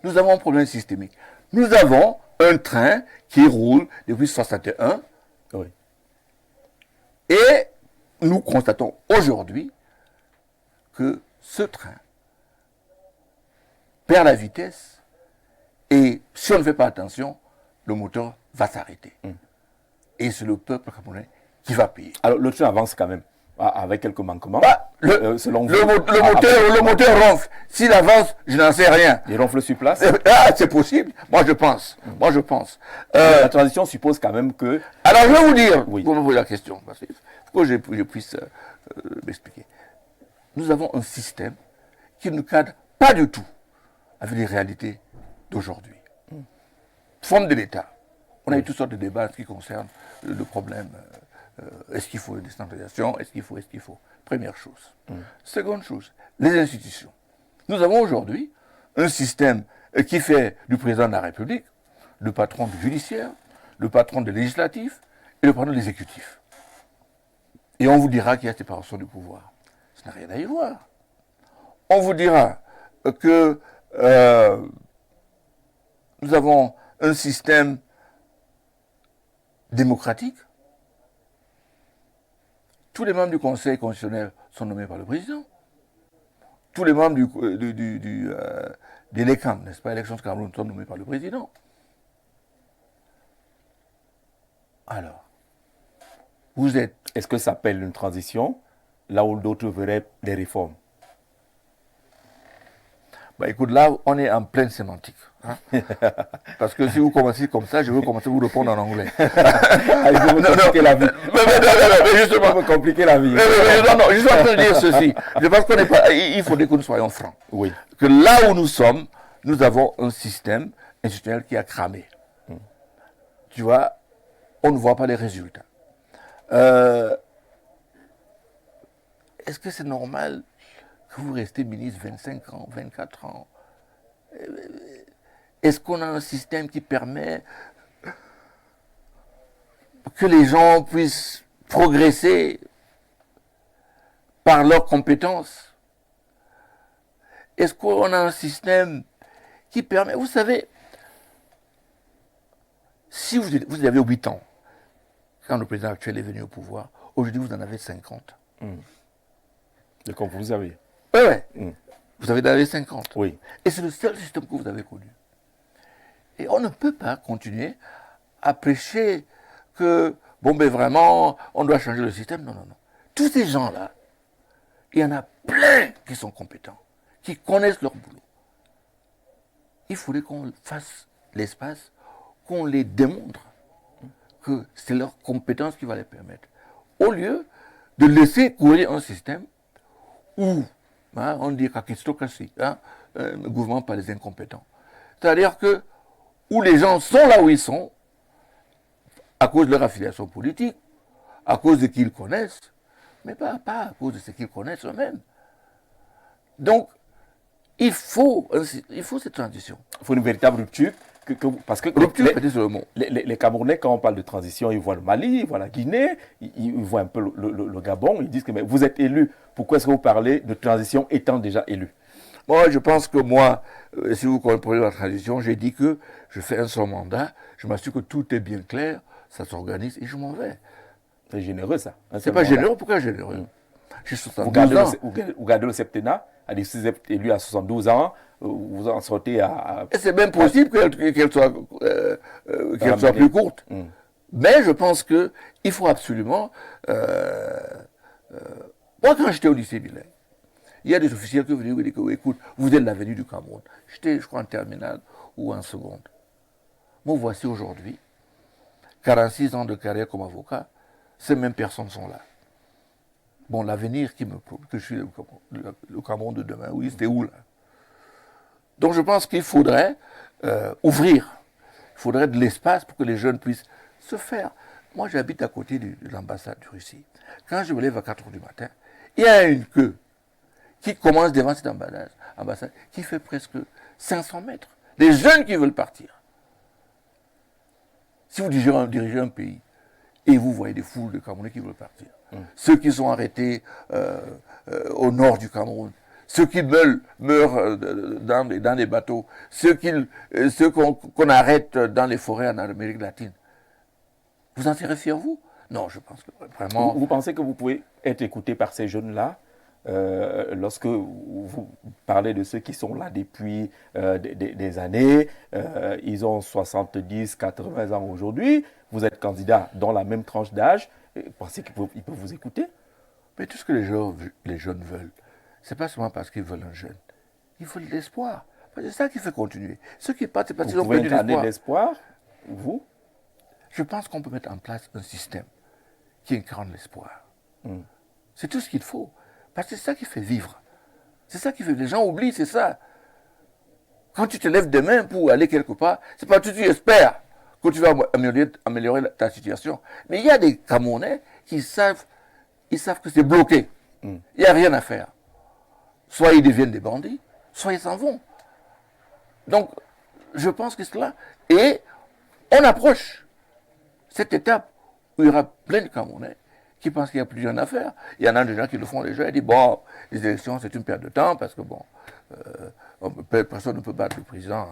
Nous avons un problème systémique. Nous avons un train qui roule depuis 61. Oui. Et nous constatons aujourd'hui que ce train perd la vitesse et si on ne fait pas attention, le moteur va s'arrêter. Et c'est le peuple camerounais qui va payer. Alors le train avance quand même, avec quelques manquements. Selon vous, le moteur ronfle. S'il avance, je n'en sais rien. Il ronfle sur place. Ah, c'est possible. Moi, je pense. La transition suppose quand même que... Alors, je vais vous dire, oui. Vous me posez la question, parce que je puisse m'expliquer. Nous avons un système qui ne cadre pas du tout avec les réalités d'aujourd'hui. Forme de l'État. On a eu toutes sortes de débats qui concernent le problème. Est-ce qu'il faut une décentralisation? Est-ce qu'il faut? Première chose. Seconde chose, les institutions. Nous avons aujourd'hui un système qui fait du président de la République le patron du judiciaire, le patron du législatif et le patron de l'exécutif. Et on vous dira qu'il y a séparation du pouvoir. Ça n'a rien à y voir. On vous dira que nous avons un système démocratique. Tous les membres du Conseil constitutionnel sont nommés par le président. Tous les membres des LECAM, n'est-ce pas, élections de Cameroun, sont nommés par le président. Alors, vous êtes... Est-ce que ça appelle une transition, là où d'autres verraient des réformes? Bah écoute, là, on est en pleine sémantique. Hein. Parce que si vous commencez comme ça, je veux commencer à vous répondre en anglais. Allez, vous me compliquez la vie. Mais justement. Vous me compliquez la vie. Non, je suis en train de dire ceci. Je pense qu'on n'est pas... Il faudrait que nous soyons francs. Oui. Que là où nous sommes, nous avons un système institutionnel qui a cramé. Tu vois, on ne voit pas les résultats. Est-ce que c'est normal que vous restez ministre 25 ans, 24 ans? Est-ce qu'on a un système qui permet que les gens puissent progresser par leurs compétences? Est-ce qu'on a un système qui permet... Vous savez, si vous avez 8 ans, quand le président actuel est venu au pouvoir, aujourd'hui vous en avez 50. Et comme vous avez. Oui. Vous avez 50. Oui. Et c'est le seul système que vous avez connu. Et on ne peut pas continuer à prêcher que, vraiment, on doit changer le système. Non. Tous ces gens-là, il y en a plein qui sont compétents, qui connaissent leur boulot. Il faudrait qu'on fasse l'espace, qu'on les démontre que c'est leur compétence qui va les permettre. Au lieu de laisser courir un système où on dit kakistocratie, un gouvernement par les incompétents. C'est-à-dire que où les gens sont là où ils sont, à cause de leur affiliation politique, à cause de ce qu'ils connaissent, mais pas à cause de ce qu'ils connaissent eux-mêmes. Donc, il faut cette transition. Il faut une véritable rupture. Parce que rupture, c'est le mot. Les Camerounais, quand on parle de transition, ils voient le Mali, ils voient la Guinée, ils voient un peu le Gabon, ils disent que mais vous êtes élu, pourquoi est-ce que vous parlez de transition étant déjà élu? Moi, je pense que si vous comprenez la transition, j'ai dit que je fais un seul mandat, je m'assure que tout est bien clair, ça s'organise et je m'en vais. C'est généreux ça. C'est pas généreux, pourquoi généreux? J'ai 72 ans. Vous gardez le septennat, si vous êtes élu à 72 ans, vous en sortez à... C'est même possible qu'elle soit plus courte. Mais je pense qu'il faut absolument... moi, quand j'étais au lycée Vilaine, il y a des officiels qui venaient me dire que, écoute, vous êtes l'avenir du Cameroun. J'étais, je crois, en terminale ou en seconde. Moi, voici aujourd'hui, 46 ans de carrière comme avocat, ces mêmes personnes sont là. Bon, l'avenir que je suis le Cameroun de demain, oui, c'était où là? Donc je pense qu'il faudrait ouvrir, il faudrait de l'espace pour que les jeunes puissent se faire. Moi, j'habite à côté de l'ambassade de Russie. Quand je me lève à 4 h du matin, il y a une queue qui commence devant cette ambassade, qui fait presque 500 mètres. Des jeunes qui veulent partir. Si vous dirigez un pays et vous voyez des foules de Camerounais qui veulent partir, ceux qui sont arrêtés au nord du Cameroun, ceux qui meurent dans des bateaux, ceux qu'on arrête dans les forêts en Amérique latine, vous en serez fiers, vous? Non, je pense que vraiment... Vous pensez que vous pouvez être écouté par ces jeunes-là lorsque vous parlez de ceux qui sont là depuis des années, ils ont 70, 80 ans aujourd'hui, vous êtes candidat dans la même tranche d'âge, pensez qu'ils peuvent vous écouter? Mais tout ce que les jeunes veulent, c'est pas seulement parce qu'ils veulent un jeune, ils veulent de l'espoir. C'est ça qui fait continuer. Ceux qui partent, c'est parce qu'ils ont perdu l'espoir. Vous pouvez incarner l'espoir, vous? Je pense qu'on peut mettre en place un système qui incarne l'espoir. C'est tout ce qu'il faut. Parce que c'est ça qui fait vivre. C'est ça qui fait... Les gens oublient, c'est ça. Quand tu te lèves demain pour aller quelque part, c'est pas tout tu espères que tu vas améliorer ta situation. Mais il y a des Camerounais qui savent que c'est bloqué. Il n'y a rien à faire. Soit ils deviennent des bandits, soit ils s'en vont. Donc, je pense que c'est là. Et on approche cette étape où il y aura plein de Camerounais qui pensent qu'il n'y a plus rien à faire. Il y en a des gens qui le font déjà, ils disent, bon, les élections, c'est une perte de temps, parce que bon, personne ne peut battre le président.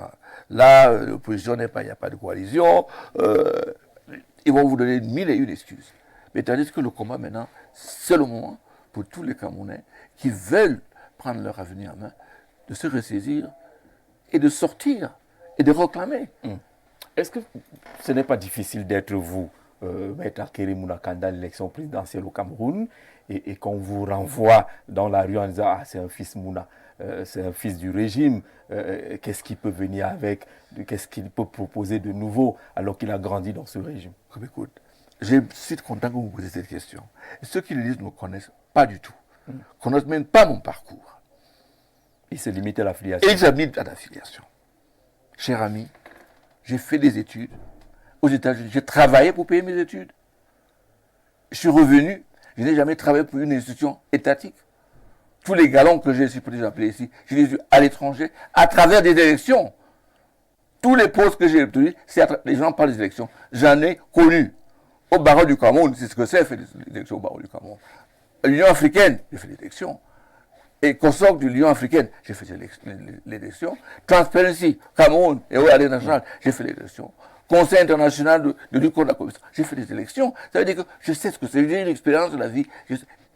Là, l'opposition n'est pas, il n'y a pas de coalition. Ils vont vous donner 1001 excuses. Mais tandis que le combat maintenant, c'est le moment pour tous les Camerounais qui veulent prendre leur avenir en main, de se ressaisir et de sortir et de réclamer. Est-ce que ce n'est pas difficile d'être vous, Maître Akérémouna Kanda, l'élection présidentielle au Cameroun, et qu'on vous renvoie dans la rue en disant « Ah, c'est un fils Mouna, c'est un fils du régime, qu'est-ce qu'il peut venir avec, qu'est-ce qu'il peut proposer de nouveau alors qu'il a grandi dans ce régime ?» Écoute, je suis content que vous me posiez cette question. Et ceux qui le disent ne me connaissent pas du tout, ne connaissent même pas mon parcours. Ils se limitent à l'affiliation. Ils s'habitent à l'affiliation. Cher ami, j'ai fait des études aux États-Unis. J'ai travaillé pour payer mes études. Je suis revenu. Je n'ai jamais travaillé pour une institution étatique. Tous les galons que j'ai appelés ici, je les ai eus à l'étranger, à travers des élections. Tous les postes que j'ai obtenus, les gens parlent des élections. J'en ai connu. Au barreau du Cameroun, c'est ce que c'est, fait des élections au barreau du Cameroun. L'Union africaine, j'ai fait des élections. Et consort de l'Union africaine, j'ai fait l'élection. Transparency, Cameroun et Alliance nationale, j'ai fait l'élection. Conseil international de lutte contre la corruption, j'ai fait des élections. Ça veut dire que je sais ce que c'est. J'ai une expérience de la vie.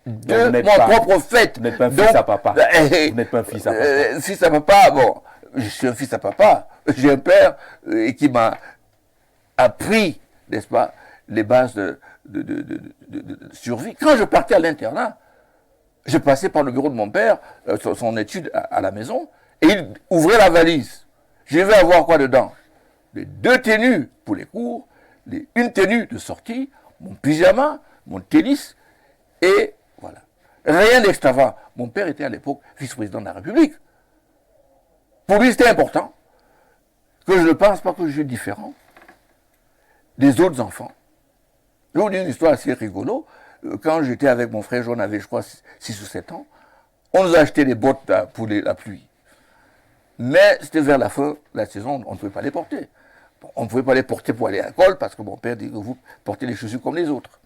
De mon propre fait. Vous n'êtes pas un fils à papa. Vous n'êtes pas un fils à papa. Fils à papa, bon, je suis un fils à papa. J'ai un père qui m'a appris, n'est-ce pas, les bases de survie. Quand je partais à l'internat, je passais par le bureau de mon père, son étude à la maison, et il ouvrait la valise. Je vais avoir quoi dedans? Les 2 tenues pour les cours, une tenue de sortie, mon pyjama, mon tennis, et voilà. Rien d'extravagant. Mon père était à l'époque vice-président de la République. Pour lui, c'était important que je ne pense pas que je suis différent des autres enfants. Je vais vous dire une histoire assez rigolo. Quand j'étais avec mon frère, j'en avais, je crois, 6 ou 7 ans, on nous a acheté des bottes pour la pluie. Mais c'était vers la fin de la saison, on ne pouvait pas les porter. Bon, on ne pouvait pas les porter pour aller à l'école parce que mon père dit que vous portez les chaussures comme les autres.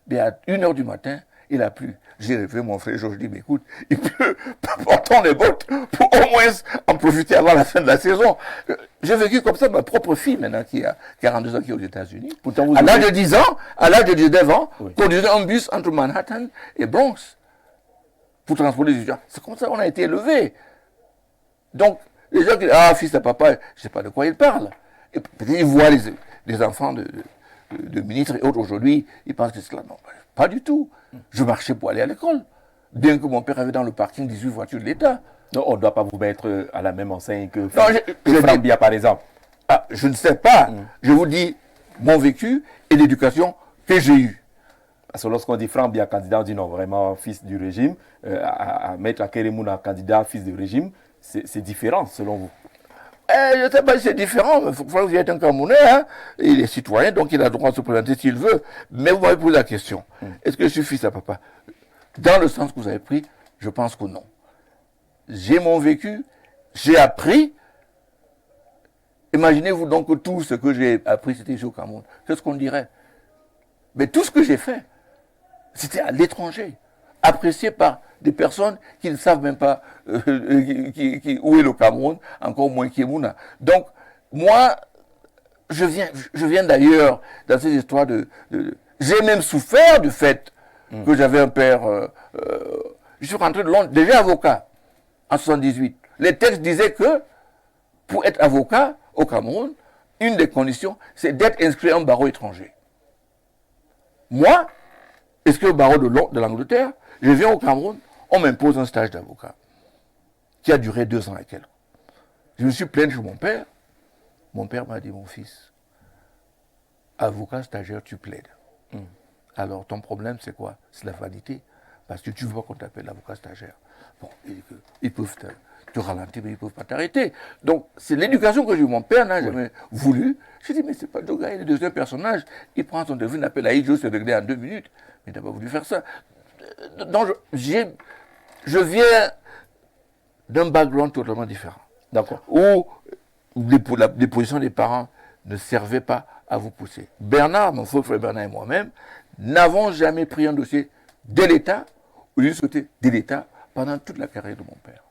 Mais à 1h du matin, il a plu. J'ai réveillé mon frère, je dis, mais écoute, il pleut, portons les bottes pour au moins en profiter avant la fin de la saison. J'ai vécu comme ça ma propre fille maintenant qui a 42 ans, qui est aux États-Unis. À l'âge de 10 ans, à l'âge de 19 ans, conduisait un bus entre Manhattan et Bronx pour transporter les étudiants. C'est comme ça qu'on a été élevés. Donc, les gens qui disent, ah, fils à papa, je ne sais pas de quoi ils parlent. Et peut-être ils voient les enfants de ministres et autres aujourd'hui, ils pensent que c'est cela. Non, pas du tout. Je marchais pour aller à l'école. Bien que mon père avait dans le parking 18 voitures de l'État. Non, on ne doit pas vous mettre à la même enseigne que Frambia, par exemple. Ah, je ne sais pas. Je vous dis mon vécu et l'éducation que j'ai eue. Parce que lorsqu'on dit Frambia candidat, on dit non, vraiment fils du régime. À mettre Akérémouna candidat fils du régime, c'est différent selon vous. Je ne sais pas si c'est différent, mais il faut que vous êtes un Camerounais, hein. Il est citoyen, donc il a le droit de se présenter s'il veut. Mais vous m'avez posé la question, est-ce que je suis fils à papa? Dans le sens que vous avez pris, je pense que non. j'ai mon vécu, j'ai appris. Imaginez-vous donc que tout ce que j'ai appris, c'était ici au Cameroun. Qu'est-ce qu'on dirait? Mais tout ce que j'ai fait, c'était à l'étranger, apprécié par des personnes qui ne savent même pas où est le Cameroun, encore moins Kiemouna. Donc, moi, je viens d'ailleurs, dans ces histoires j'ai même souffert du fait que j'avais un père... je suis rentré de Londres, déjà avocat, en 78. Les textes disaient que, pour être avocat au Cameroun, une des conditions, c'est d'être inscrit à un barreau étranger. Moi, inscrit au barreau de l'Angleterre, je viens au Cameroun, on m'impose un stage d'avocat qui a duré 2 ans et quelques. Je me suis plaint chez mon père. Mon père m'a dit, mon fils, avocat stagiaire, tu plaides. Alors, ton problème, c'est quoi? C'est la vanité. Parce que tu veux pas qu'on t'appelle avocat stagiaire. Bon, ils peuvent te ralentir, mais ils ne peuvent pas t'arrêter. Donc, c'est l'éducation que j'ai eu. Mon père n'a jamais voulu. J'ai dit, mais c'est pas le gars, il est le deuxième personnage. Il prend son téléphone, il appelle à Ijo, c'est réglé en 2 minutes. Mais il n'a pas voulu faire ça. Donc, je viens d'un background totalement différent. D'accord. Où les positions des parents ne servaient pas à vous pousser. Bernard, mon frère Bernard et moi-même, n'avons jamais pris un dossier de l'État ou du côté de l'État pendant toute la carrière de mon père.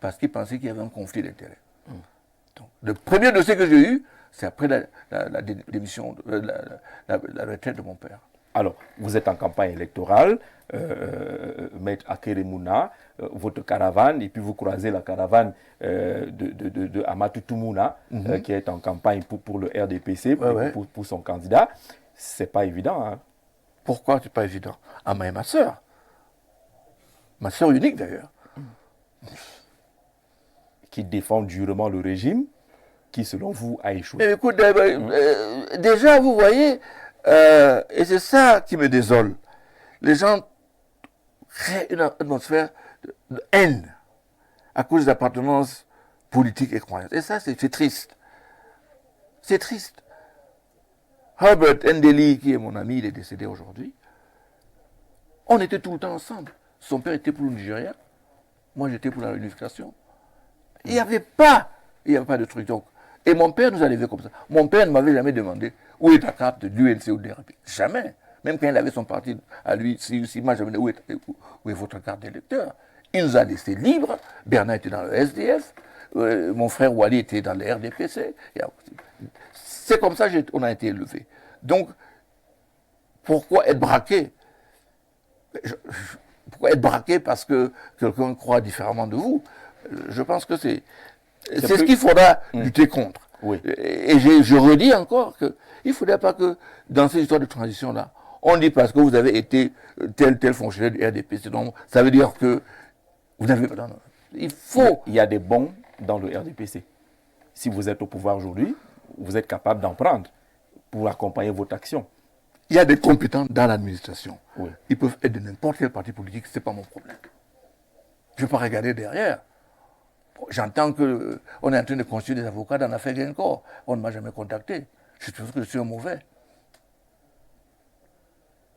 Parce qu'il pensait qu'il y avait un conflit d'intérêts. Donc, le premier dossier que j'ai eu, c'est après la démission, la retraite de mon père. Alors, vous êtes en campagne électorale, Maître Akeremouna, votre caravane, et puis vous croisez la caravane de Amatou Toumouna, qui est en campagne pour le RDPC, pour son candidat. C'est pas évident. Hein. Pourquoi c'est pas évident? Ah, mais ma soeur unique d'ailleurs. Qui défend durement le régime, qui selon vous a échoué. Mais écoute, déjà, vous voyez, et c'est ça qui me désole. Les gens créent une atmosphère de haine à cause des appartenances politiques et croyances. Et ça, c'est triste. C'est triste. Herbert Ndeli, qui est mon ami, il est décédé aujourd'hui. On était tout le temps ensemble. Son père était pour le Nigeria. Moi, j'étais pour la réunification. Il n'y avait pas de truc. Donc, et mon père nous a levé comme ça. Mon père ne m'avait jamais demandé où est ta carte de l'UNC ou de l'RP. Jamais. Même quand il avait son parti à lui, s'il m'a jamais dit où est votre carte d'électeur. Il nous a laissé libres. Bernard était dans le SDF. Mon frère Wally était dans le RDPC. C'est comme ça qu'on a été élevés. Donc, pourquoi être braqué? Pourquoi être braqué parce que quelqu'un croit différemment de vous? Je pense que c'est ce qu'il faudra lutter contre. Oui. Et je redis encore qu'il ne faudrait pas que dans ces histoires de transition-là, on dit parce que vous avez été tel fonctionnaire du RDPC, donc ça veut dire que vous n'avez pas... Non. Il faut... Il y a des bons dans le RDPC. Si vous êtes au pouvoir aujourd'hui, vous êtes capable d'en prendre pour accompagner votre action. Il y a des compétents dans l'administration. Oui. Ils peuvent être de n'importe quel parti politique, ce n'est pas mon problème. Je ne vais pas regarder derrière. J'entends qu'on est en train de construire des avocats dans l'affaire Gencore. On ne m'a jamais contacté. Je trouve que je suis un mauvais.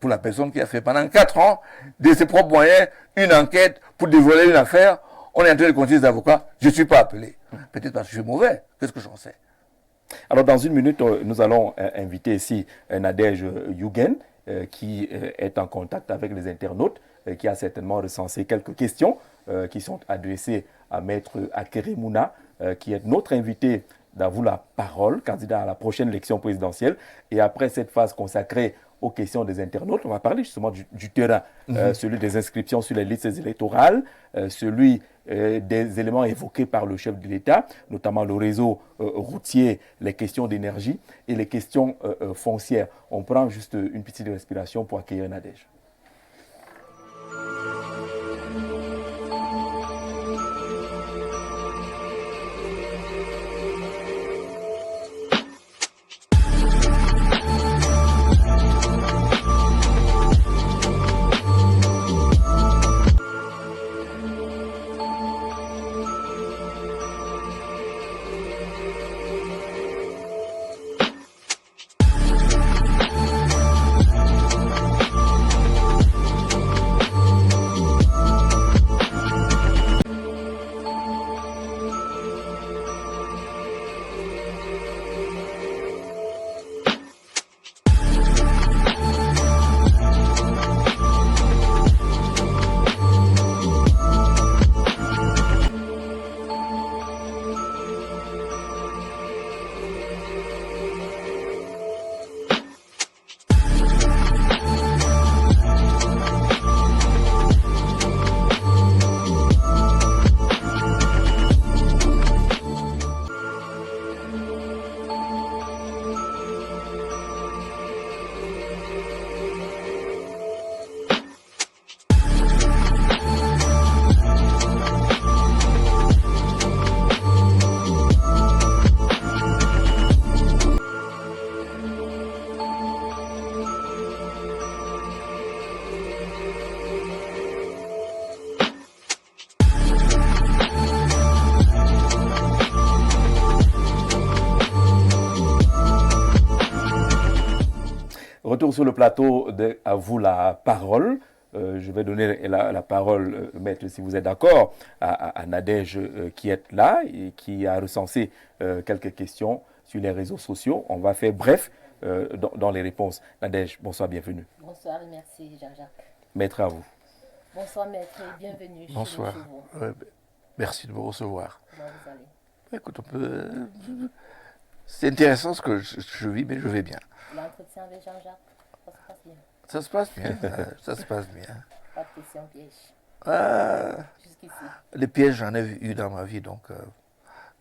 Pour la personne qui a fait pendant 4 ans, de ses propres moyens, une enquête pour dévoiler une affaire, on est en train de construire des avocats, je ne suis pas appelé. Peut-être parce que je suis mauvais. Qu'est-ce que j'en sais? Alors, dans une minute, nous allons inviter ici Nadège Yugen, qui est en contact avec les internautes, qui a certainement recensé quelques questions qui sont adressées à Maître Akeremouna, qui est notre invité dans Vous la parole, candidat à la prochaine élection présidentielle. Et après cette phase consacrée aux questions des internautes, on va parler justement du terrain, celui des inscriptions sur les listes électorales, celui des éléments évoqués par le chef de l'État, notamment le réseau routier, les questions d'énergie et les questions foncières. On prend juste une petite respiration pour accueillir Nadège. retour sur le plateau de À vous la parole. Je vais donner la parole, maître, si vous êtes d'accord, à Nadège qui est là et qui a recensé quelques questions sur les réseaux sociaux. On va faire bref dans les réponses. Nadège, bonsoir, bienvenue. Bonsoir et merci Jean-Jacques. Maître, à vous. Bonsoir maître et bienvenue Bonsoir. chez vous. Merci de me recevoir. Comment vous allez? Écoute, c'est intéressant ce que je vis, mais je vais bien. L'entretien avec Jean-Jacques, ça se passe bien? Ça se passe bien, ça se passe bien. Pas de questions pièges jusqu'ici. Les pièges, j'en ai eu dans ma vie, donc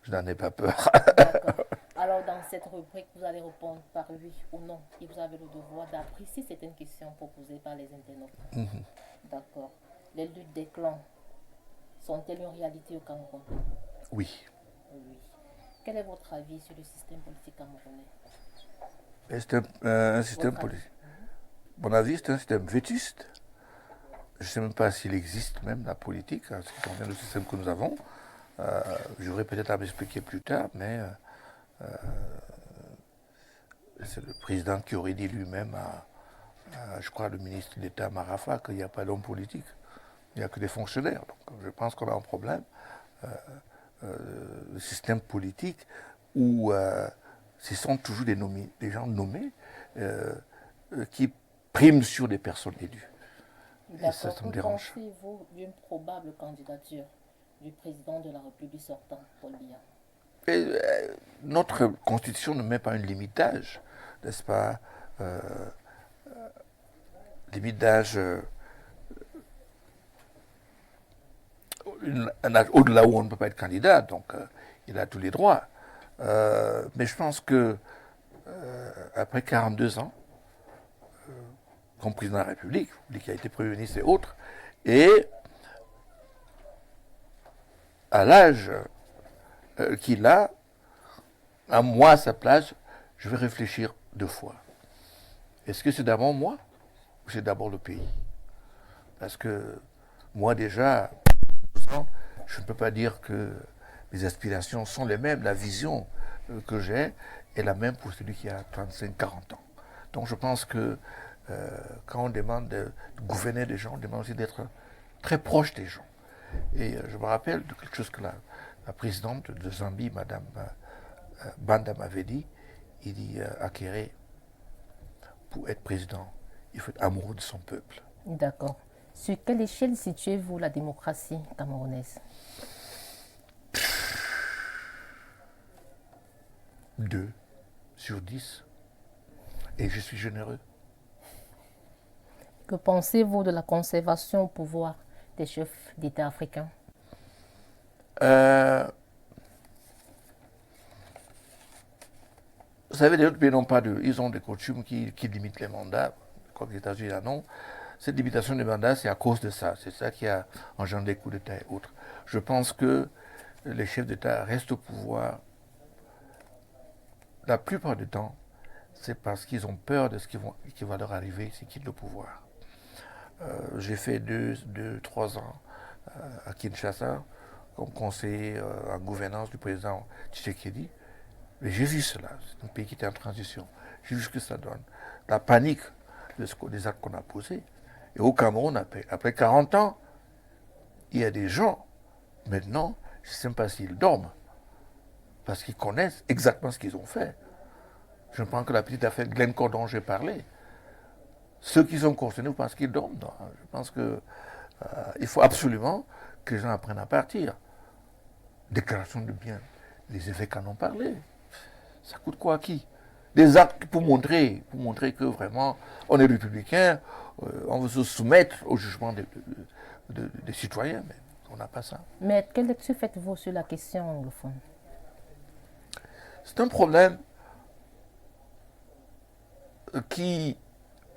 je n'en ai pas peur. D'accord. Alors dans cette rubrique, vous allez répondre par oui ou non. Et vous avez le devoir d'apprécier certaines questions proposées par les internautes. D'accord. Les luttes des clans sont-elles une réalité au Cameroun? Oui. Oui. Quel est votre avis sur le système politique camerounais? C'est un système politique. Mon avis, c'est un système vétuste. Je ne sais même pas s'il existe même la politique, en ce qui concerne le système que nous avons. J'aurais peut-être à m'expliquer plus tard, mais c'est le président qui aurait dit lui-même je crois, le ministre d'État Marafa, qu'il n'y a pas d'homme politique. Il n'y a que des fonctionnaires. Donc je pense qu'on a un problème. Le système politique où ce sont toujours des gens nommés qui priment sur des personnes élues. Et ça me dérange. Que pensez-vous d'une probable candidature du président de la République sortant, Paul Biya? Notre constitution ne met pas une limite d'âge, n'est-ce pas? Limite d'âge, un âge au-delà où on ne peut pas être candidat, donc il a tous les droits. Mais je pense que après 42 ans, comme président de la République, qui a été Premier ministre et autres, et à l'âge qu'il a, à moi, à sa place, je vais réfléchir 2 fois. Est-ce que c'est d'abord moi ou c'est d'abord le pays? Parce que moi déjà, je ne peux pas dire que mes aspirations sont les mêmes, la vision que j'ai est la même pour celui qui a 35-40 ans. Donc je pense que quand on demande de gouverner des gens, on demande aussi d'être très proche des gens. Et je me rappelle de quelque chose que la présidente de Zambie, Madame Banda, m'avait dit. Il dit à Kéré, pour être président, il faut être amoureux de son peuple. D'accord. Sur quelle échelle situez-vous la démocratie camerounaise? 2 sur 10. Et je suis généreux. Que pensez-vous de la conservation au pouvoir des chefs d'État africains? Vous savez, les autres pays n'ont pas de... Ils ont des coutumes qui limitent les mandats, comme les États-Unis là non. Cette limitation des mandats, c'est à cause de ça. C'est ça qui a engendré des coups d'État et autres. Je pense que les chefs d'État restent au pouvoir. La plupart du temps, c'est parce qu'ils ont peur de ce qui va leur arriver s'ils quittent le pouvoir. J'ai fait 2-3 ans à Kinshasa comme conseiller en gouvernance du président Tshisekedi. Mais j'ai vu cela, c'est un pays qui était en transition. J'ai vu ce que ça donne. La panique des actes qu'on a posés. Et au Cameroun, après 40 ans, il y a des gens, maintenant, je ne sais même pas s'ils dorment, parce qu'ils connaissent exactement ce qu'ils ont fait. Je prends que la petite affaire de Glencore dont j'ai parlé. Ceux qui sont concernés parce qu'ils dorment. Je pense qu'il faut absolument que les gens apprennent à partir. Déclaration de biens, les évêques en ont parlé. Ça coûte quoi à qui? Des actes pour montrer que vraiment on est républicain, on veut se soumettre au jugement des citoyens, mais on n'a pas ça. Mais quelle lecture faites-vous sur la question anglophone? C'est un problème qui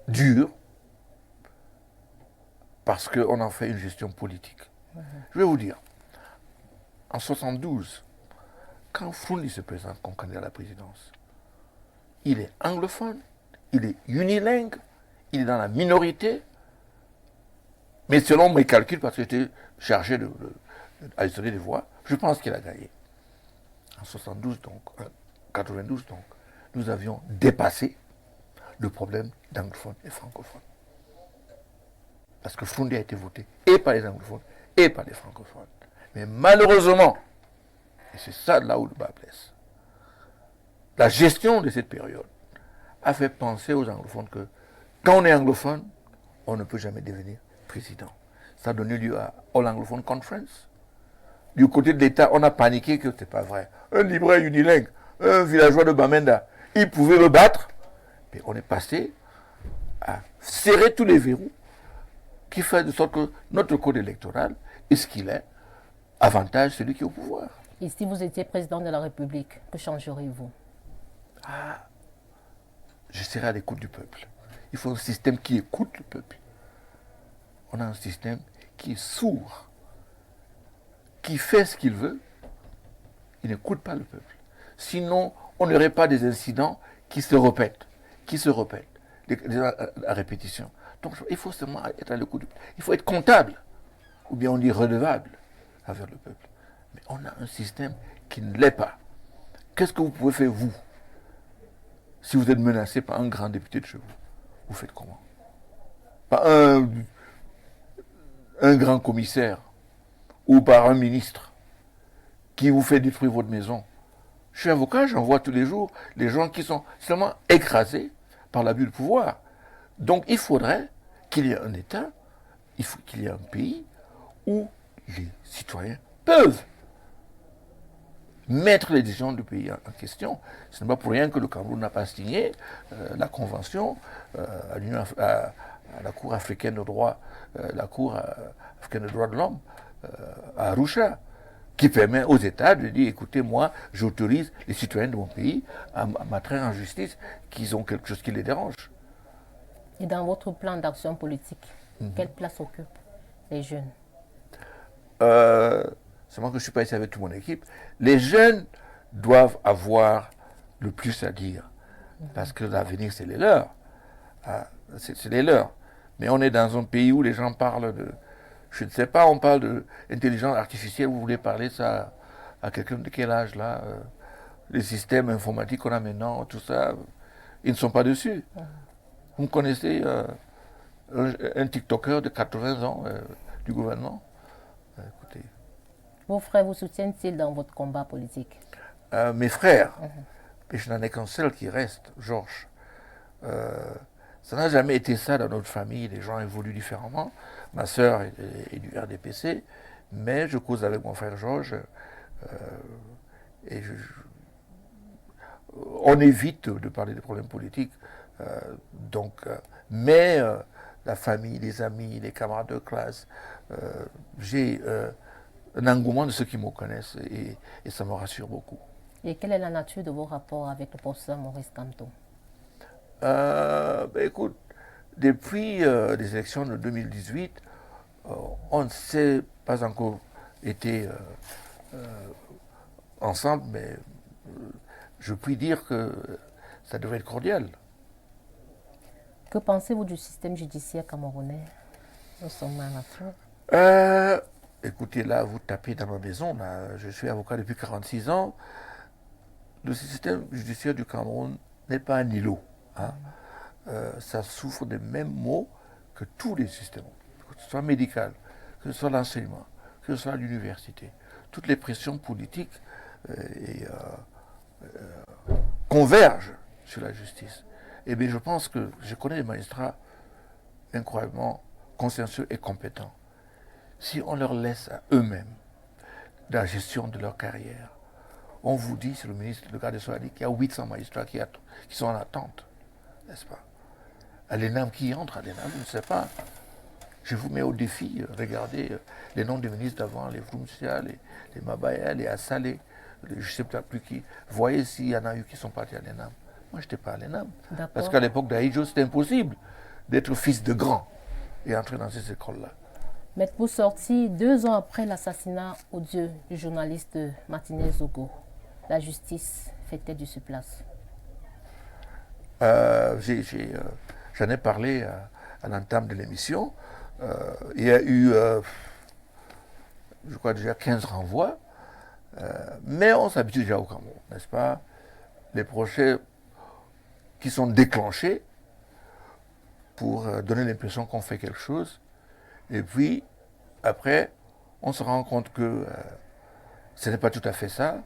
dure parce qu'on en fait une gestion politique. Je vais vous dire, en 72, quand Froundi se présente comme candidat à la présidence, il est anglophone, il est unilingue, il est dans la minorité, mais selon mes calculs, parce que j'étais chargé d'additionner des voix, je pense qu'il a gagné. En 72 donc, 92 donc, nous avions dépassé le problème d'anglophones et francophones. Parce que Froundé a été voté et par les anglophones et par les francophones. Mais malheureusement, et c'est ça là où le bas blesse, la gestion de cette période a fait penser aux anglophones que quand on est anglophone, on ne peut jamais devenir président. Ça a donné lieu à All Anglophone Conference. Du côté de l'État, on a paniqué que ce n'était pas vrai. Un libraire unilingue, un villageois de Bamenda, il pouvait le battre. Mais on est passé à serrer tous les verrous qui fait de sorte que notre code électoral est ce qu'il est, avantage celui qui est au pouvoir. Et si vous étiez président de la République, que changeriez-vous? Je serai à l'écoute du peuple. Il faut un système qui écoute le peuple. On a un système qui est sourd, qui fait ce qu'il veut, il n'écoute pas le peuple. Sinon, on n'aurait pas des incidents qui se répètent, à répétition. Donc il faut seulement être à l'écoute du peuple. Il faut être comptable, ou bien on dit redevable envers le peuple. Mais on a un système qui ne l'est pas. Qu'est-ce que vous pouvez faire, vous, si vous êtes menacé par un grand député de chez vous? Vous faites comment? Par un grand commissaire ou par un ministre qui vous fait détruire votre maison. Je suis avocat, j'en vois tous les jours les gens qui sont seulement écrasés par l'abus de pouvoir. Donc il faudrait qu'il y ait un État, il faut qu'il y ait un pays où les citoyens peuvent mettre les décisions du pays en question. Ce n'est pas pour rien que le Cameroun n'a pas signé la convention à la Cour africaine de droit, la Cour africaine des droits de l'homme à Arusha, qui permet aux États de dire, écoutez, moi, j'autorise les citoyens de mon pays à m'attraire en justice qu'ils ont quelque chose qui les dérange. Et dans votre plan d'action politique, quelle place occupent les jeunes? C'est moi que je suis pas ici avec toute mon équipe. Les jeunes doivent avoir le plus à dire, parce que l'avenir, c'est les leurs. C'est les leurs. Mais on est dans un pays où les gens parlent de... Je ne sais pas, on parle d'intelligence artificielle, vous voulez parler ça à quelqu'un de quel âge là les systèmes informatiques qu'on a maintenant, tout ça, ils ne sont pas dessus. Vous connaissez un TikToker de 80 ans du gouvernement? Écoutez. Vos frères vous soutiennent-ils dans votre combat politique? Mes frères, mais je n'en ai qu'un seul qui reste, Georges. Ça n'a jamais été ça dans notre famille, les gens évoluent différemment. Ma sœur est du RDPC, mais je cause avec mon frère Georges et on évite de parler des problèmes politiques. Mais la famille, les amis, les camarades de classe, j'ai un engouement de ceux qui me connaissent et ça me rassure beaucoup. Et quelle est la nature de vos rapports avec le professeur Maurice Kamto? Écoute, depuis les élections de 2018, on ne s'est pas encore été ensemble, mais je puis dire que ça devrait être cordial. Que pensez-vous du système judiciaire camerounais? Nous sommes à la fin. Écoutez, là, vous tapez dans ma maison. Là, je suis avocat depuis 46 ans. Le système judiciaire du Cameroun n'est pas un îlot. Hein. Ça souffre des mêmes maux que tous les systèmes, que ce soit médical, que ce soit l'enseignement, que ce soit l'université. Toutes les pressions politiques convergent sur la justice. Et bien, je pense que je connais des magistrats incroyablement consciencieux et compétents. Si on leur laisse à eux-mêmes la gestion de leur carrière, on vous dit, c'est le ministre de garde des Sceaux a dit qu'il y a 800 magistrats qui sont en attente, n'est-ce pas? À l'ENAM qui entre à l'ENAM, je ne sais pas. Je vous mets au défi, regardez les noms des ministres d'avant, les Vroumsia, les Mabaya, les Assalé, je ne sais pas plus qui. Voyez s'il y en a eu qui sont partis à l'ENAM. Moi, je n'étais pas à l'ENAM. Parce qu'à l'époque d'Aïdjo, c'était impossible d'être fils de grand et entrer dans ces écoles-là. Mais vous sorti 2 ans après l'assassinat odieux du journaliste Martinez Zogo. La justice fait-elle du surplace? J'en ai parlé à l'entame de l'émission. Il y a eu, je crois déjà 15 renvois. Mais on s'habitue déjà au Cameroun, n'est-ce pas? Les procès qui sont déclenchés pour donner l'impression qu'on fait quelque chose. Et puis, après, on se rend compte que ce n'est pas tout à fait ça.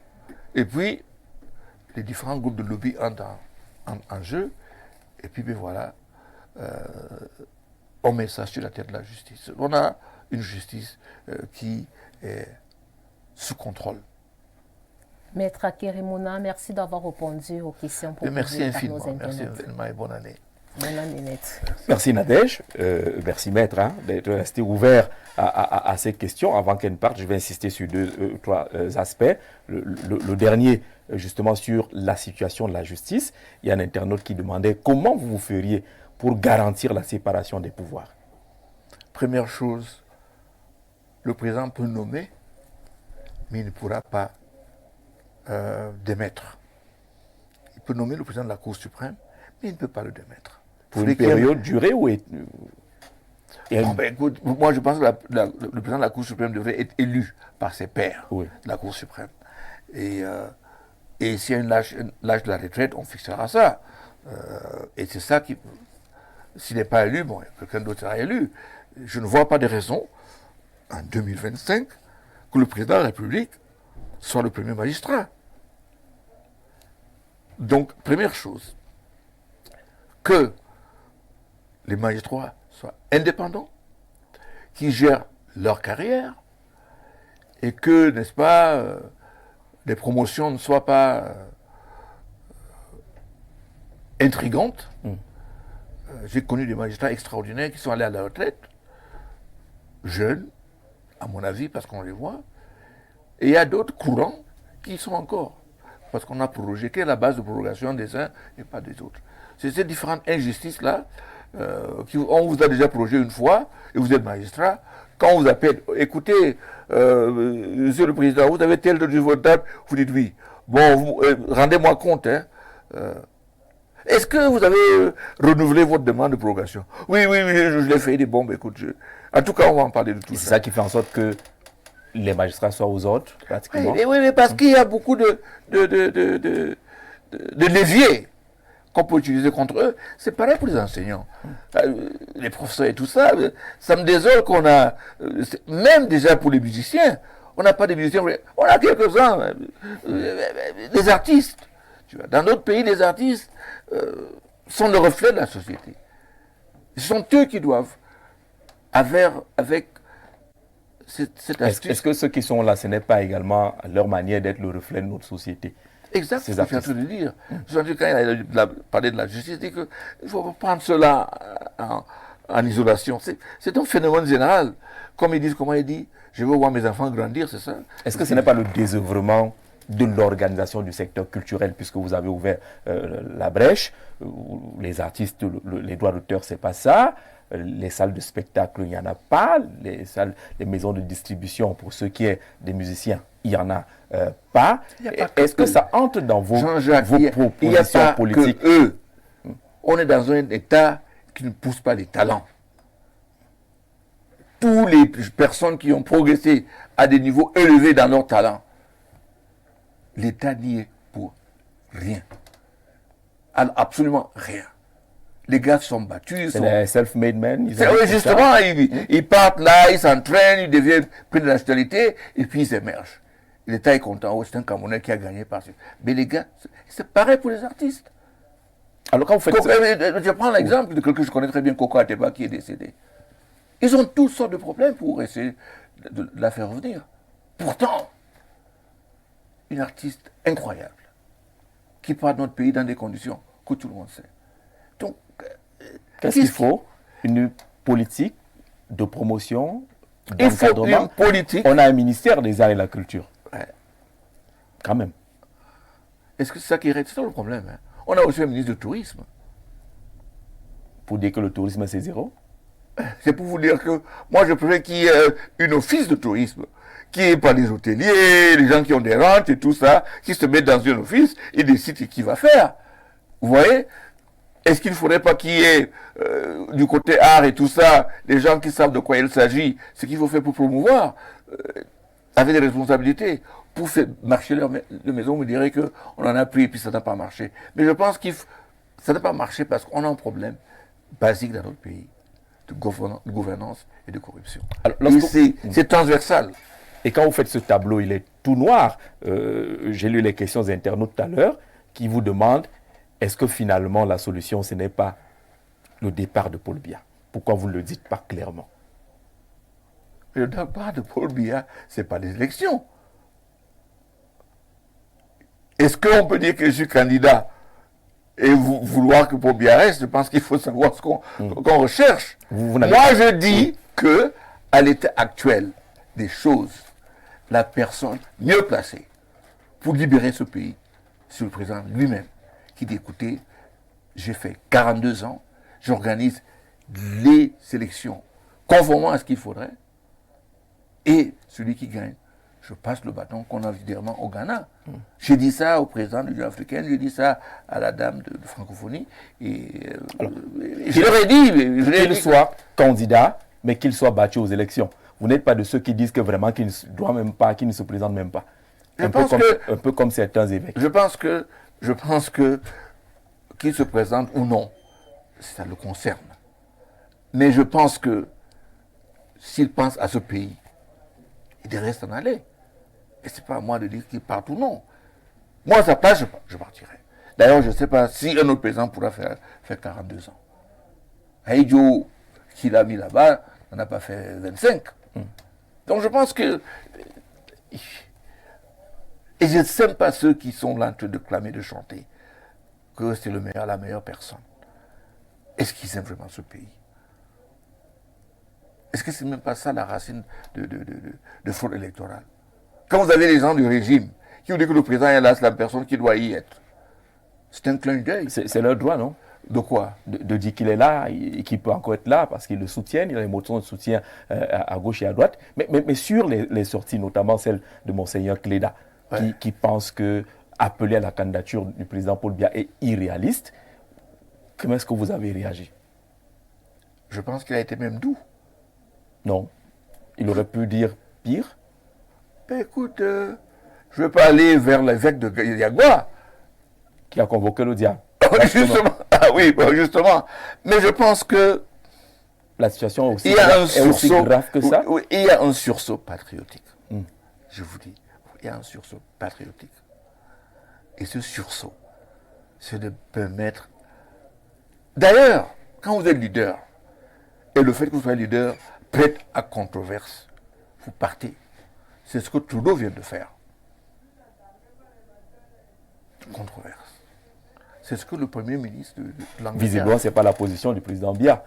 Et puis, les différents groupes de lobby entrent en jeu. Et puis, ben voilà, on met ça sur la tête de la justice. On a une justice qui est sous contrôle. Maître Akerimona, merci d'avoir répondu aux questions proposées Merci infiniment. par nos internautes. Merci infiniment et bonne année. Bonne année, Maître. Merci Nadège, merci Maître d'être resté ouvert à ces questions. Avant qu'elle ne parte, je vais insister sur trois aspects. Le dernier, justement, sur la situation de la justice. Il y a un internaute qui demandait comment vous feriez pour garantir la séparation des pouvoirs. Première chose, le président peut nommer, mais il ne pourra pas démettre. Il peut nommer le président de la Cour suprême, mais il ne peut pas le démettre. Pour une période durée ou écoute, moi je pense que le président de la Cour suprême devrait être élu par ses pairs de la Cour suprême. Et s'il y a l'âge de la retraite, on fixera ça. Et c'est ça qui... S'il n'est pas élu, bon, quelqu'un d'autre sera élu. Je ne vois pas de raison, en 2025, que le président de la République soit le premier magistrat. Donc, première chose, que les magistrats soient indépendants, qui gèrent leur carrière, et que, n'est-ce pas, les promotions ne soient pas intrigantes. J'ai connu des magistrats extraordinaires qui sont allés à la retraite, jeunes, à mon avis, parce qu'on les voit, et il y a d'autres courants qui y sont encore, parce qu'on a prorogé. Quelle est la base de prorogation des uns et pas des autres? C'est ces différentes injustices-là, on vous a déjà prorogé une fois, et vous êtes magistrat. Quand on vous appelle, écoutez, monsieur le président, vous avez tel de votre date, vous dites oui. Bon, rendez-moi compte. Hein, est-ce que vous avez renouvelé votre demande de prorogation? Oui, je l'ai fait. Des bombes, écoute. En tout cas, on va en parler de tout ça. C'est ça qui fait en sorte que les magistrats soient aux ordres, pratiquement. Oui, parce qu'il y a beaucoup de leviers qu'on peut utiliser contre eux. C'est pareil pour les enseignants, les professeurs et tout ça. Ça me désole qu'on a, même déjà pour les musiciens, on n'a pas de musiciens, on a quelques-uns, des artistes. Tu vois. Dans d'autres pays, les artistes sont le reflet de la société. Ce sont eux qui doivent, avec cette astuce. Est-ce que ceux qui sont là, ce n'est pas également leur manière d'être le reflet de notre société? Exact, c'est ce que je suis en train de dire. Je suis en train de dire, quand il a parlé de la justice, il dit qu'il ne faut pas prendre cela en isolation. C'est un phénomène général. Comme ils disent, comment il dit, je veux voir mes enfants grandir, c'est ça. Est-ce que ce n'est pas le désœuvrement de l'organisation du secteur culturel, puisque vous avez ouvert la brèche, les artistes, les droits d'auteur, c'est pas ça, les salles de spectacle, il n'y en a pas, les maisons de distribution, pour ceux qui sont des musiciens, il n'y en a pas. Est-ce que ça entre dans vos propositions politiques? Eux, on est dans un État qui ne pousse pas les talents. Toutes les personnes qui ont progressé à des niveaux élevés dans leur talent, l'État n'y est pour rien. Alors, absolument rien. Les gars se sont battus. C'est les self-made men. Oui, justement, ils partent là, ils s'entraînent, ils deviennent pris de nationalité, et puis ils émergent. L'État est content. Oh, c'est un Camerounais qui a gagné par ça. Mais les gars, c'est pareil pour les artistes. Alors quand vous faites je prends l'exemple de quelqu'un que je connais très bien, Coco Ateba, qui est décédé. Ils ont toutes sortes de problèmes pour essayer de la faire revenir. Pourtant, une artiste incroyable, qui part de notre pays dans des conditions que tout le monde sait. Donc, qu'est-ce qu'il faut? Une politique de promotion, d'encadrement. Il faut une politique. On a un ministère des Arts et de la Culture. Ouais. Quand même. Est-ce que c'est ça qui est le problème? Hein? On a aussi un ministre du Tourisme. Pour dire que le tourisme, c'est zéro? C'est pour vous dire que moi, je préfère qu'il y ait une office de tourisme, qui est pas les hôteliers, les gens qui ont des rentes et tout ça, qui se mettent dans un office et décident ce qu'il va faire. Vous voyez? Est-ce qu'il ne faudrait pas qu'il y ait, du côté art et tout ça, des gens qui savent de quoi il s'agit, ce qu'il faut faire pour promouvoir, avec des responsabilités, pour faire marcher leur maison, me dirait qu'on en a pris et puis ça n'a pas marché. Mais je pense que ça n'a pas marché parce qu'on a un problème basique dans notre pays, de gouvernance et de corruption. Alors, c'est transversal. Et quand vous faites ce tableau, il est tout noir. J'ai lu les questions internautes tout à l'heure qui vous demandent est-ce que finalement la solution, ce n'est pas le départ de Paul Biya? Pourquoi vous ne le dites pas clairement? Le départ de Paul Biya, ce n'est pas les élections. Est-ce qu'on peut dire que je suis candidat et vouloir que Paul Biya reste? Je pense qu'il faut savoir ce qu'on recherche. Moi, je dis que à l'état actuel des choses, la personne mieux placée pour libérer ce pays, c'est le président lui-même qui dit écoutez, j'ai fait 42 ans, j'organise les élections conformément à ce qu'il faudrait, et celui qui gagne, je passe le bâton qu'on a évidemment au Ghana. J'ai dit ça au président de l'Union africaine, j'ai dit ça à la dame de francophonie, et je leur ai dit... Qu'il soit candidat, mais qu'il soit battu aux élections. Vous n'êtes pas de ceux qui disent que vraiment qu'il ne doit même pas, qu'il ne se présente même pas. Un peu comme certains évêques. Je pense que qu'il se présente ou non, ça le concerne. Mais je pense que s'il pense à ce pays, il reste en aller. Et ce n'est pas à moi de dire qu'il part ou non. Moi, à sa place, je partirai. D'ailleurs, je ne sais pas si un autre président pourra faire 42 ans. Aïdjo, qu'il a mis là-bas, n'en a pas fait 25. Donc je pense que... Et je ne sais pas ceux qui sont là en train de clamer, de chanter, que c'est la meilleure personne. Est-ce qu'ils aiment vraiment ce pays? Est-ce que ce n'est même pas ça la racine de fraude électorale? Quand vous avez les gens du régime qui vous disent que le président est là, c'est la personne qui doit y être. C'est un clin d'œil. C'est leur droit, non? De quoi? De dire qu'il est là et qu'il peut encore être là parce qu'ils le soutiennent, il a des motions de soutien à gauche et à droite. Mais sur les sorties, notamment celle de Monseigneur Cléda, qui pense que appeler à la candidature du président Paul Biya est irréaliste, comment est-ce que vous avez réagi? Je pense qu'il a été même doux. Non. Il aurait pu dire pire. Ben écoute, je ne vais pas aller vers l'évêque de Yagua. Qui a convoqué le diable. Justement. Ah oui, justement. Mais je pense que la situation est aussi grave que ça. Oui, il y a un sursaut patriotique. Je vous dis, il y a un sursaut patriotique. Et ce sursaut, c'est de permettre... D'ailleurs, quand vous êtes leader, et le fait que vous soyez leader prête à controverse, vous partez. C'est ce que Trudeau vient de faire. Controverse. C'est ce que le Premier ministre de l'Angleterre... Visiblement, ce n'est pas la position du président Biya,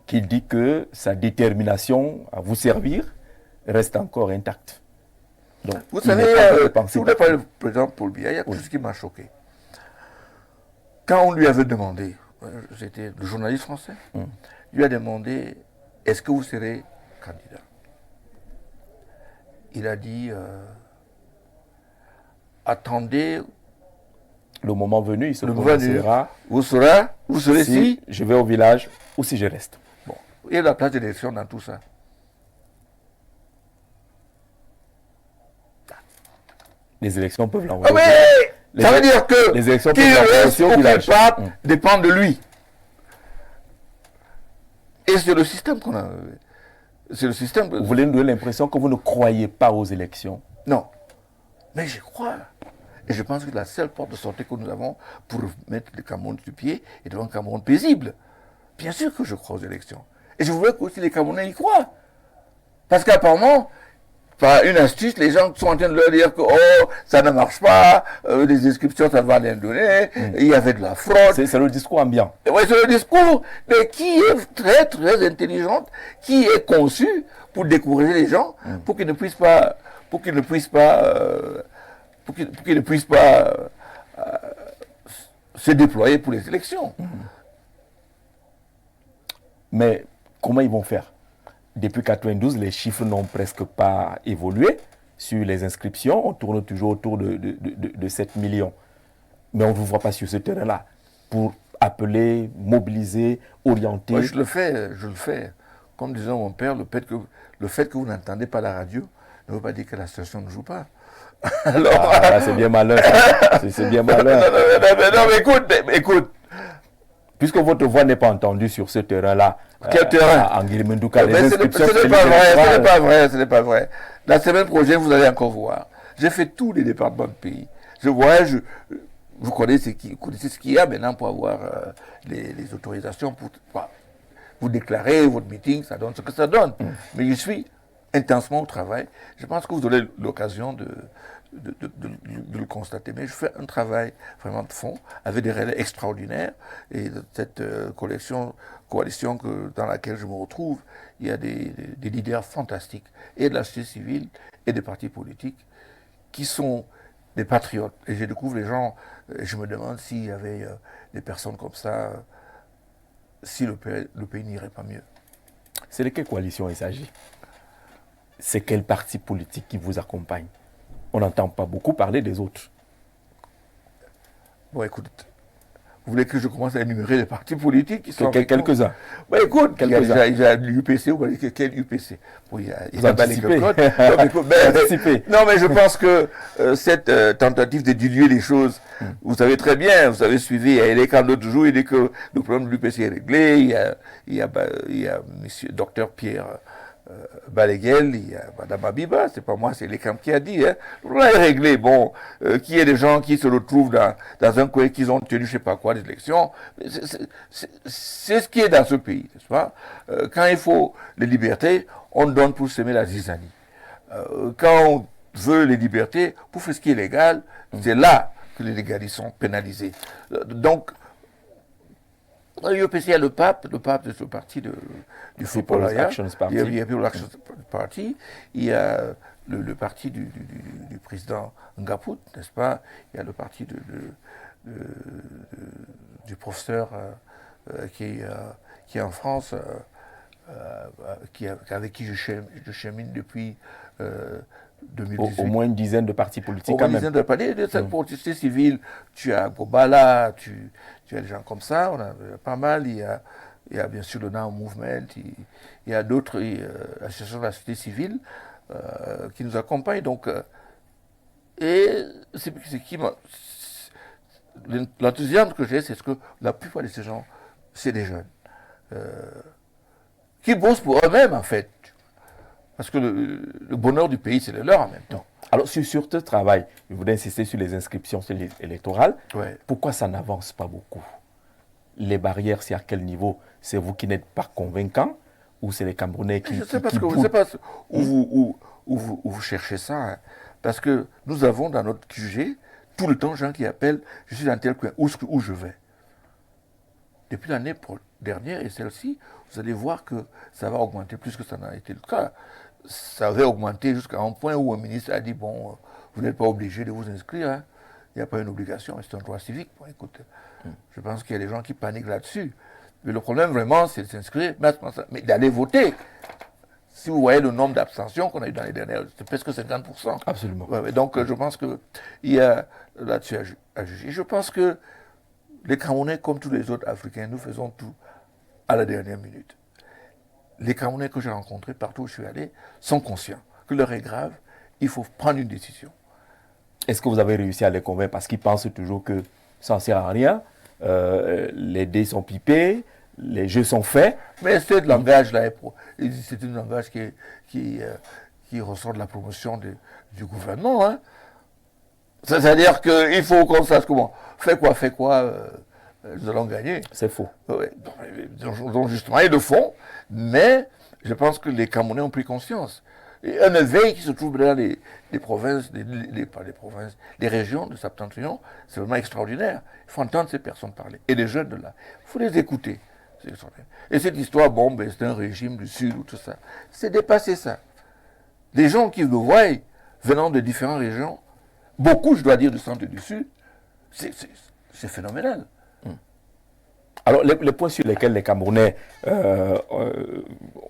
qui dit que sa détermination à vous servir reste encore intacte. Donc, vous savez, si vous voulez parler du président Paul Biya, il y a quelque chose qui m'a choqué. Quand on lui avait demandé, c'était le journaliste français, lui a demandé, est-ce que vous serez candidat? Il a dit, attendez... Le moment venu, il se prononcera. Vous serez si je vais au village ou si je reste. Bon, il y a la place d'élection dans tout ça. Les élections peuvent l'envoyer. Ah mais ça veut dire que les élections qu'il reste au pape dépend de lui. Et c'est le système qu'on a. C'est le système. Vous voulez nous donner l'impression que vous ne croyez pas aux élections? Non. Mais je crois. Et je pense que la seule porte de sortie que nous avons pour mettre le Cameroun sur pied est devant un Cameroun paisible. Bien sûr que je crois aux élections. Et je voudrais que aussi les Camerounais y croient. Parce qu'apparemment, par une astuce, les gens sont en train de leur dire que ça ne marche pas, les inscriptions, ça va rien donner, il y avait de la fraude. C'est le discours ambiant. Oui, c'est le discours, mais qui est très, très intelligente, qui est conçu pour décourager les gens, pour qu'ils ne puissent pas, se déployer pour les élections. Mais comment ils vont faire? Depuis 1992, les chiffres n'ont presque pas évolué. Sur les inscriptions, on tourne toujours autour de 7 millions. Mais on ne vous voit pas sur ce terrain-là pour appeler, mobiliser, orienter. Moi, je le fais. Comme disait mon père, le fait que vous n'entendez pas la radio ne veut pas dire que la station ne joue pas. Alors, c'est bien malin. C'est bien malin. Non, mais écoute. Puisque votre voix n'est pas entendue sur ce terrain-là. Quel terrain? En Guinée-Mendouka, les Ce inscriptions... n'est pas vrai, ce n'est pas vrai, ce n'est pas vrai. La semaine prochaine, vous allez encore voir. J'ai fait tous les départements du pays. Je voyage, vous connaissez ce qu'il y a maintenant pour avoir les autorisations pour vous déclarer votre meeting, ça donne ce que ça donne. Mais je suis intensement au travail. Je pense que vous aurez l'occasion de le constater. Mais je fais un travail vraiment de fond, avec des relais extraordinaires. Et cette coalition dans laquelle je me retrouve, il y a des leaders fantastiques, et de la société civile, et des partis politiques, qui sont des patriotes. Et je découvre les gens, je me demande s'il y avait des personnes comme ça, si le pays n'irait pas mieux. C'est de quelle coalition il s'agit? C'est quel parti politique qui vous accompagne? On n'entend pas beaucoup parler des autres. Bon, écoute, vous voulez que je commence à énumérer les partis politiques qui sont... Quelques-uns. Bon, écoute, il y a l'UPC, vous voyez quel UPC? Bon, il y a anticipé. Non, mais je pense que cette tentative de diluer les choses, vous savez très bien, vous avez suivi, il y a les camps l'autre jour, il dit que le problème de l'UPC est réglé, il y a monsieur docteur Pierre Balaguel, il y a Madame Abiba, c'est pas moi, c'est les camps qui a dit, hein. Le problème est réglé. Bon, qu'il y ait des gens qui se retrouvent dans un coin qu'ils ont tenu je sais pas quoi des élections, c'est ce qui est dans ce pays, n'est-ce pas? Quand il faut les libertés, on donne pour semer la zizanie. Quand on veut les libertés, pour faire ce qui est légal, c'est là que les légalistes sont pénalisés. Donc, l'UPC, il y a le pape de ce parti du People's Action Party. Il y a People's Action Party, il y a le parti du président Ngaput, n'est-ce pas? Il y a le parti du professeur qui est en France, avec qui je chemine depuis 2018. Au moins une dizaine de partis politiques. Au moins une dizaine de partis. De cette société civile, tu as Gobala, tu as des gens comme ça, on a pas mal. Il y a bien sûr le Now Movement, il y a d'autres associations de la société civile qui nous accompagnent. Donc, et c'est qui l'enthousiasme que j'ai, c'est que la plupart de ces gens, c'est des jeunes qui bossent pour eux-mêmes en fait. Parce que le bonheur du pays, c'est le leur en même temps. Alors, sur ce travail, je voudrais insister sur les inscriptions électorales. Ouais. Pourquoi ça n'avance pas beaucoup? Les barrières, c'est à quel niveau? C'est vous qui n'êtes pas convaincant ou c'est les Camerounais qui... Je ne sais pas, où vous cherchez ça. Hein. Parce que nous avons dans notre QG tout le temps gens qui appellent « je suis dans tel coin, où je vais ?» Depuis l'année dernière et celle-ci, vous allez voir que ça va augmenter plus que ça n'a été le cas. Ça avait augmenté jusqu'à un point où un ministre a dit, bon, vous n'êtes pas obligé de vous inscrire, hein. Il n'y a pas une obligation, c'est un droit civique. Bon, écoute, je pense qu'il y a des gens qui paniquent là-dessus. Mais le problème vraiment, c'est de s'inscrire, mais d'aller voter. Si vous voyez le nombre d'abstentions qu'on a eu dans les dernières, c'est presque 50%. Absolument. Ouais, donc je pense qu'il y a là-dessus à juger. Je pense que les Camerounais, comme tous les autres Africains, nous faisons tout à la dernière minute. Les Camerounais que j'ai rencontrés, partout où je suis allé, sont conscients que l'heure est grave, il faut prendre une décision. Est-ce que vous avez réussi à les convaincre? Parce qu'ils pensent toujours que ça ne sert à rien, les dés sont pipés, les jeux sont faits. Mais ce langage-là, c'est un langage qui ressort de la promotion du gouvernement. Hein. C'est-à-dire qu'il faut qu'on sache comment. Fais quoi, nous allons gagner. C'est faux. Ouais. Donc justement, ils le font, mais je pense que les Camerounais ont pris conscience. Et un éveil qui se trouve dans les provinces, pas les provinces, les régions de Septentrion, c'est vraiment extraordinaire. Il faut entendre ces personnes parler. Et les jeunes de là, il faut les écouter. C'est extraordinaire. Et cette histoire, bon, ben, c'est un régime du Sud ou tout ça. C'est dépassé ça. Les gens qui le voient, venant de différentes régions, beaucoup, je dois dire, du centre et du Sud, c'est phénoménal. Alors, les points sur lesquels les Camerounais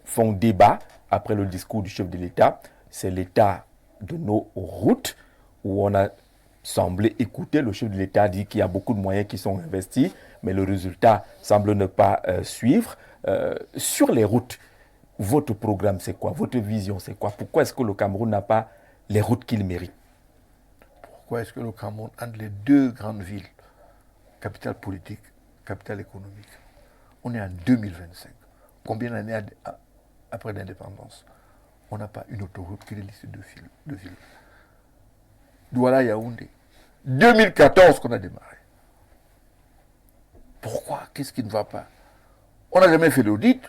font débat après le discours du chef de l'État, c'est l'état de nos routes, où on a semblé écouter le chef de l'État dire qu'il y a beaucoup de moyens qui sont investis, mais le résultat semble ne pas suivre. Sur les routes, votre programme, c'est quoi? Votre vision, c'est quoi? Pourquoi est-ce que le Cameroun n'a pas les routes qu'il mérite? Pourquoi est-ce que le Cameroun, entre les deux grandes villes, capitales politiques, capitale économique. On est en 2025. Combien d'années après l'indépendance? On n'a pas une autoroute qui relie ces deux villes. Douala, Yaoundé. 2014 qu'on a démarré. Pourquoi? Qu'est-ce qui ne va pas? On n'a jamais fait d'audit.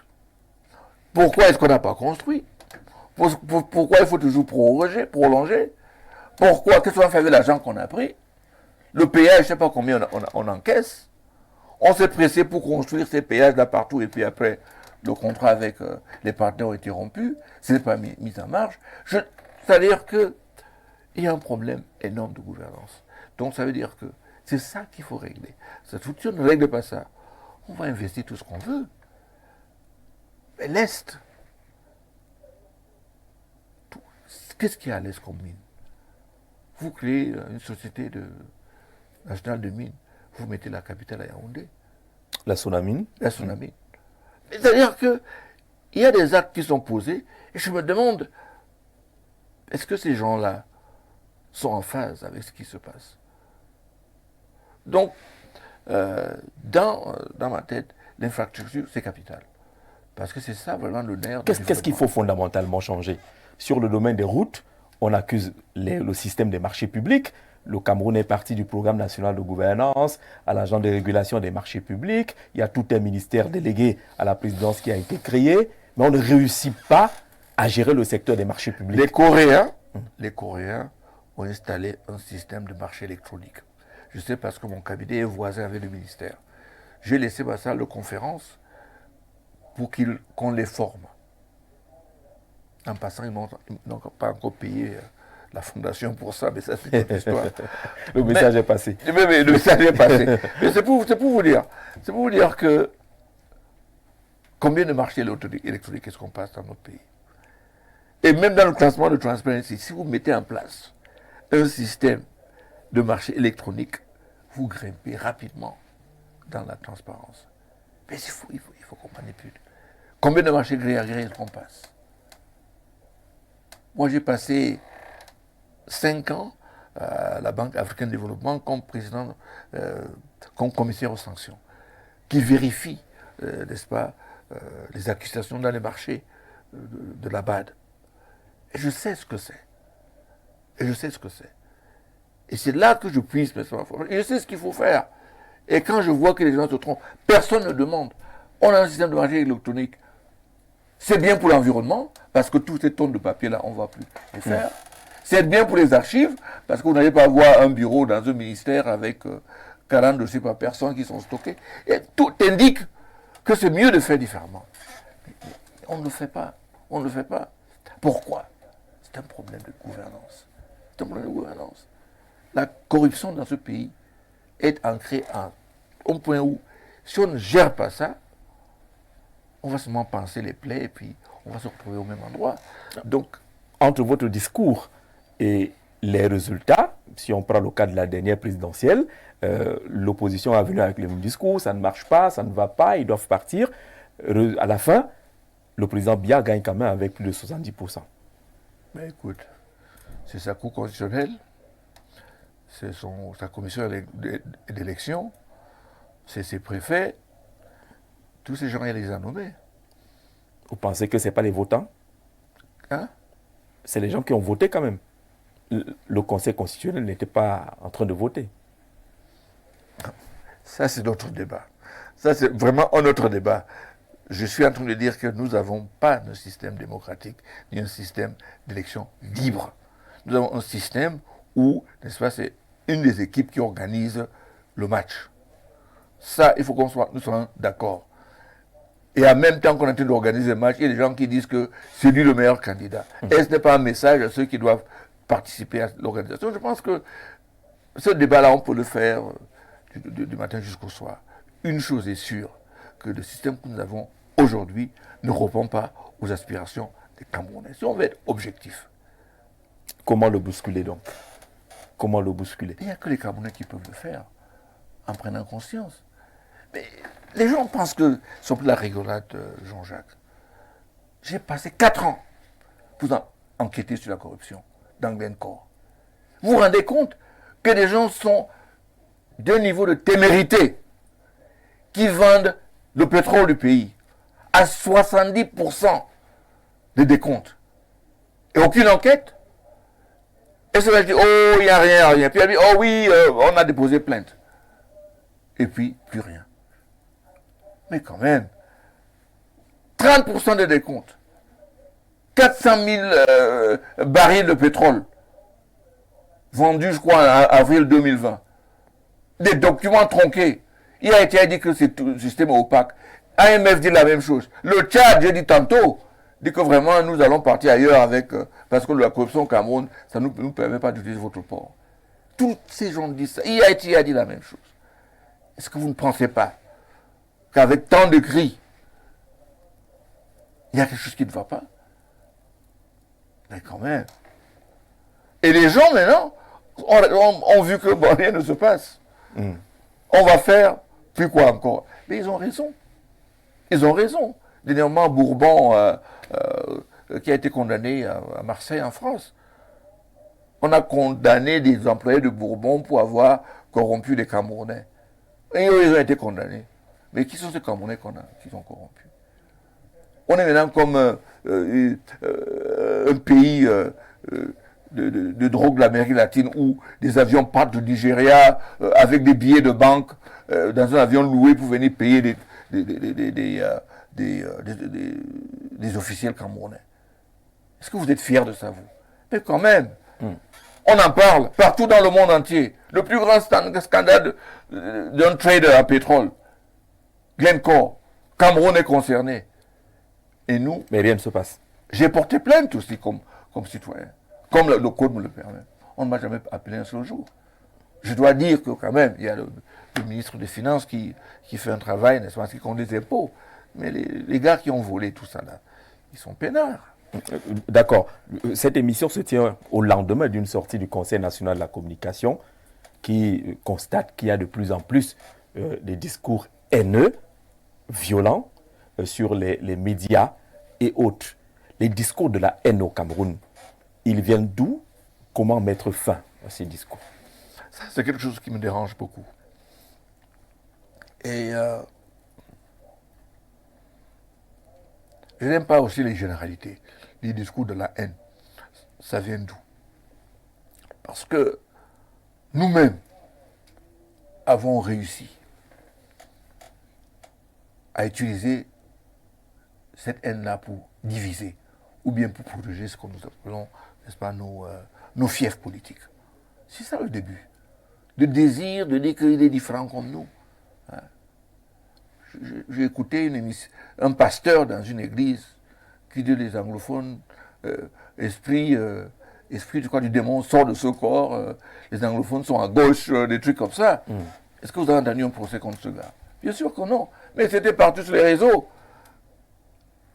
Pourquoi est-ce qu'on n'a pas construit? Pourquoi il faut toujours prolonger? Pourquoi? Qu'est-ce qu'on a fait avec l'argent qu'on a pris? Le péage, je ne sais pas combien on encaisse. On s'est pressé pour construire ces péages là partout et puis après, le contrat avec les partenaires a été rompu. Ce n'est pas mis en marche. C'est-à-dire qu'il y a un problème énorme de gouvernance. Donc ça veut dire que c'est ça qu'il faut régler. Cette structure ne règle pas ça. On va investir tout ce qu'on veut. Mais l'Est, qu'est-ce qu'il y a à l'Est comme mine? Vous créez une société nationale de mines, vous mettez la capitale à Yaoundé. La Sonamine. La Sonamine. C'est-à-dire qu'il y a des actes qui sont posés, et je me demande, est-ce que ces gens-là sont en phase avec ce qui se passe? Donc, dans ma tête, l'infrastructure, c'est capital. Parce que c'est ça vraiment le nerf. Qu'est-ce qu'il faut fondamentalement changer? Sur le domaine des routes, on accuse le système des marchés publics. Le Cameroun est parti du programme national de gouvernance à l'agence de régulation des marchés publics. Il y a tout un ministère délégué à la présidence qui a été créé, mais on ne réussit pas à gérer le secteur des marchés publics. Les Coréens ont installé un système de marché électronique. Je sais parce que mon cabinet est voisin avec le ministère. J'ai laissé ma salle de conférence pour qu'on les forme. En passant, ils n'ont pas encore payé la fondation pour ça, mais ça c'est une autre histoire. Le message est passé. Mais le message est passé. Mais c'est pour vous dire. C'est pour vous dire que combien de marchés électroniques est-ce qu'on passe dans notre pays? Et même dans le classement de Transparency, si vous mettez en place un système de marché électronique, vous grimpez rapidement dans la transparence. Mais il faut qu'on manipule. Combien de marchés gré à gré est-ce qu'on passe? Moi, j'ai passé 5 ans à la Banque africaine de développement comme président, comme commissaire aux sanctions, qui vérifie, n'est-ce pas, les accusations dans les marchés de la BAD. Et je sais ce que c'est. Et c'est là que je puisse mettre ma force. Et je sais ce qu'il faut faire. Et quand je vois que les gens se trompent, personne ne demande. On a un système de marché électronique. C'est bien pour l'environnement, parce que toutes ces tonnes de papier là, on ne va plus les faire. C'est bien pour les archives, parce que vous n'allez pas avoir un bureau dans un ministère avec 40 dossiers par personne qui sont stockés. Et tout indique que c'est mieux de faire différemment. Mais on ne le fait pas. Pourquoi? C'est un problème de gouvernance. La corruption dans ce pays est ancrée au point où, si on ne gère pas ça, on va seulement penser les plaies et puis on va se retrouver au même endroit. Donc, entre votre discours et les résultats, si on prend le cas de la dernière présidentielle, l'opposition a venu avec le même discours, ça ne marche pas, ça ne va pas, ils doivent partir. À la fin, le président Biya gagne quand même avec plus de 70%. Mais écoute, c'est sa cour constitutionnelle, c'est sa commission d'élection, c'est ses préfets. Tous ces gens, il les a nommés. Vous pensez que ce n'est pas les votants? C'est les gens qui ont voté quand même. Le Conseil constitutionnel n'était pas en train de voter. Ça, c'est notre débat. Ça, c'est vraiment un autre débat. Je suis en train de dire que nous n'avons pas de système démocratique, ni un système d'élection libre. Nous avons un système où, n'est-ce pas, c'est une des équipes qui organise le match. Ça, il faut nous soyons d'accord. Et en même temps qu'on est en train d'organiser le match, il y a des gens qui disent que c'est lui le meilleur candidat. Et ce n'est pas un message à ceux qui doivent participer à l'organisation. Je pense que ce débat-là, on peut le faire du matin jusqu'au soir. Une chose est sûre, que le système que nous avons aujourd'hui ne répond pas aux aspirations des Camerounais. Si on veut être objectif. Comment le bousculer donc? Comment le bousculer? Il n'y a que les Camerounais qui peuvent le faire, en prenant conscience. Mais les gens pensent que c'est la rigolade de Jean-Jacques. J'ai passé 4 ans pour enquêter sur la corruption dans Glencore. Vous vous rendez compte que des gens sont d'un niveau de témérité qui vendent le pétrole du pays à 70% des décomptes. Et aucune enquête. Et cela dit, oh, il n'y a rien. Puis elle dit, oh oui, on a déposé plainte. Et puis, plus rien. Mais quand même, 30% des décomptes, 400 000 barils de pétrole, vendus, je crois, en avril 2020. Des documents tronqués. Il a été dit que c'est tout le système opaque. AMF dit la même chose. Le Tchad, j'ai dit tantôt, dit que vraiment nous allons partir ailleurs avec, parce que la corruption au Cameroun, ça ne nous permet pas d'utiliser votre port. Tous ces gens disent ça. Haïti a dit la même chose. Est-ce que vous ne pensez pas qu'avec tant de cris, il y a quelque chose qui ne va pas? Mais quand même. Et les gens maintenant ont vu que bon, rien ne se passe. On va faire, puis quoi encore? Mais ils ont raison. Ils ont raison. Dernièrement, Bourbon, qui a été condamné à Marseille, en France. On a condamné des employés de Bourbon pour avoir corrompu les Camerounais. Et ils ont été condamnés. Mais qui sont ces Camerounais qui sont corrompus? On est maintenant comme un pays de drogue de l'Amérique latine où des avions partent du Nigeria avec des billets de banque dans un avion loué pour venir payer des officiels camerounais. Est-ce que vous êtes fiers de ça, vous? Mais quand même, on en parle partout dans le monde entier. Le plus grand scandale d'un trader à pétrole, Glencore, Cameroun est concerné. Et nous... Mais rien ne se passe. J'ai porté plainte aussi comme citoyen, comme le code me le permet. On ne m'a jamais appelé un seul jour. Je dois dire que quand même, il y a le ministre des Finances qui fait un travail, n'est-ce pas, qui compte les impôts. Mais les gars qui ont volé tout ça là, ils sont peinards. D'accord. Cette émission se tient au lendemain d'une sortie du Conseil national de la communication qui constate qu'il y a de plus en plus des discours haineux, violents, sur les médias et autres. Les discours de la haine au Cameroun, ils viennent d'où? Comment mettre fin à ces discours? Ça, c'est quelque chose qui me dérange beaucoup. Et je n'aime pas aussi les généralités, les discours de la haine. Ça vient d'où? Parce que nous-mêmes avons réussi à utiliser cette haine-là pour diviser ou bien pour protéger ce que nous appelons, n'est-ce pas, nos fiefs politiques. C'est ça le début. Le désir de dire qu'il est différent comme nous. Hein. J'ai écouté un pasteur dans une église qui dit les anglophones, esprit du démon sort de ce corps, les anglophones sont à gauche, des trucs comme ça. Est-ce que vous avez entendu un procès contre ce gars? Bien sûr que non. Mais c'était partout sur les réseaux.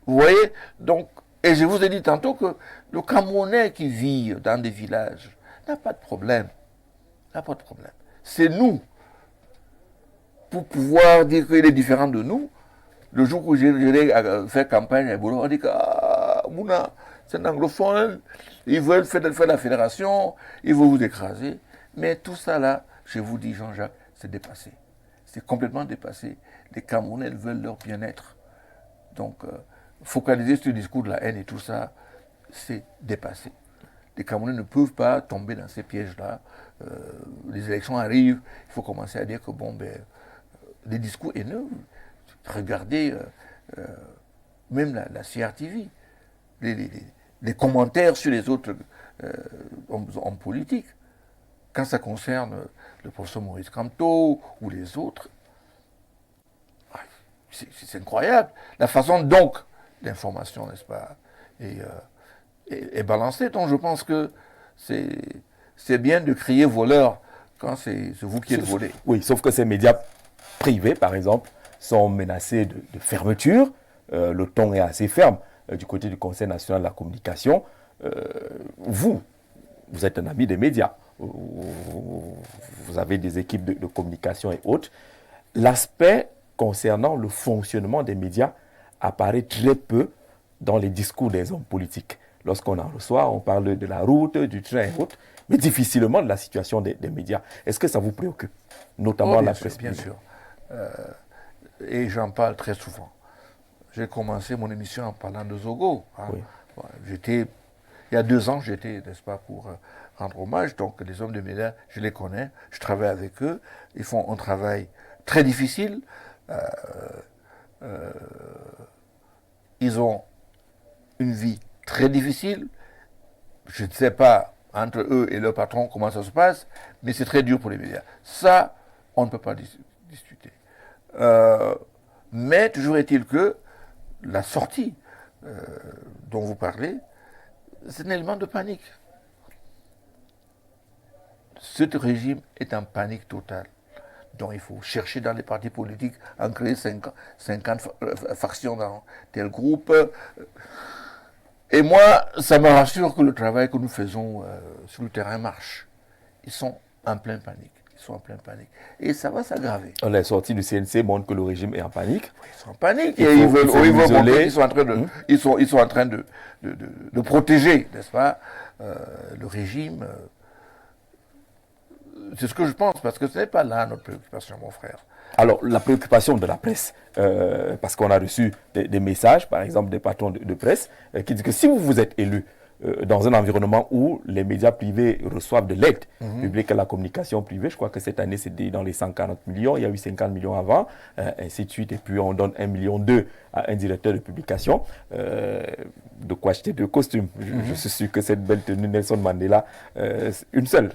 Vous voyez? Donc, et je vous ai dit tantôt que le Camerounais qui vit dans des villages n'a pas de problème. N'a pas de problème. C'est nous, pour pouvoir dire qu'il est différent de nous. Le jour où j'ai fait campagne à Boulot, on dit que Mouna, c'est un anglophone, ils veulent faire la fédération, ils veulent vous écraser. Mais tout ça là, je vous dis, Jean-Jacques, c'est dépassé. C'est complètement dépassé. Les Camerounais veulent leur bien-être. Donc, focaliser sur le discours de la haine et tout ça, c'est dépassé. Les Camerounais ne peuvent pas tomber dans ces pièges-là. Les élections arrivent, il faut commencer à dire que, bon, les discours haineux, regardez même la CRTV, les commentaires sur les autres hommes politiques. Quand ça concerne le professeur Maurice Kamto ou les autres, c'est incroyable. La façon donc l'information, n'est-ce pas, est balancée. Donc je pense que c'est bien de crier voleur quand c'est vous qui êtes volé. Oui, sauf que ces médias privés, par exemple, sont menacés de fermeture. Le ton est assez ferme du côté du Conseil national de la communication. Vous êtes un ami des médias. Vous avez des équipes de communication et autres. L'aspect concernant le fonctionnement des médias apparaît très peu dans les discours des hommes politiques. Lorsqu'on en reçoit, on parle de la route, du train et autres, mais difficilement de la situation des médias. Est-ce que ça vous préoccupe, notamment la presse? Bien sûr. et j'en parle très souvent. J'ai commencé mon émission en parlant de Zogo. Hein. Oui. Il y a 2 ans, j'étais, n'est-ce pas, pour rendre hommage. Donc, les hommes de médias, je les connais, je travaille avec eux. Ils font un travail très difficile. Ils ont une vie très difficile. Je ne sais pas entre eux et leur patron comment ça se passe, mais c'est très dur pour les médias. Ça, on ne peut pas discuter. Mais toujours est-il que la sortie dont vous parlez, c'est un élément de panique. Ce régime est en panique totale. Donc il faut chercher dans les partis politiques à créer 50 factions dans tel groupe. Et moi, ça me rassure que le travail que nous faisons sur le terrain marche. Ils sont en pleine panique. Et ça va s'aggraver. Les sorties du CNC montrent que le régime est en panique. Ils sont en panique. Et ils veulent montrer qu'ils sont en train ils sont en train de protéger, n'est-ce pas, le régime. C'est ce que je pense, parce que ce n'est pas là notre préoccupation, mon frère. Alors, la préoccupation de la presse, parce qu'on a reçu des messages, par exemple, des patrons de presse, qui disent que si vous êtes élu dans un environnement où les médias privés reçoivent de l'aide publique à la communication privée, je crois que cette année, c'est dans les 140 millions, il y a eu 50 millions avant, ainsi de suite, et puis on donne 1,2 million à un directeur de publication, de quoi acheter 2 costumes. Je suis sûr que cette belle tenue Nelson Mandela, une seule,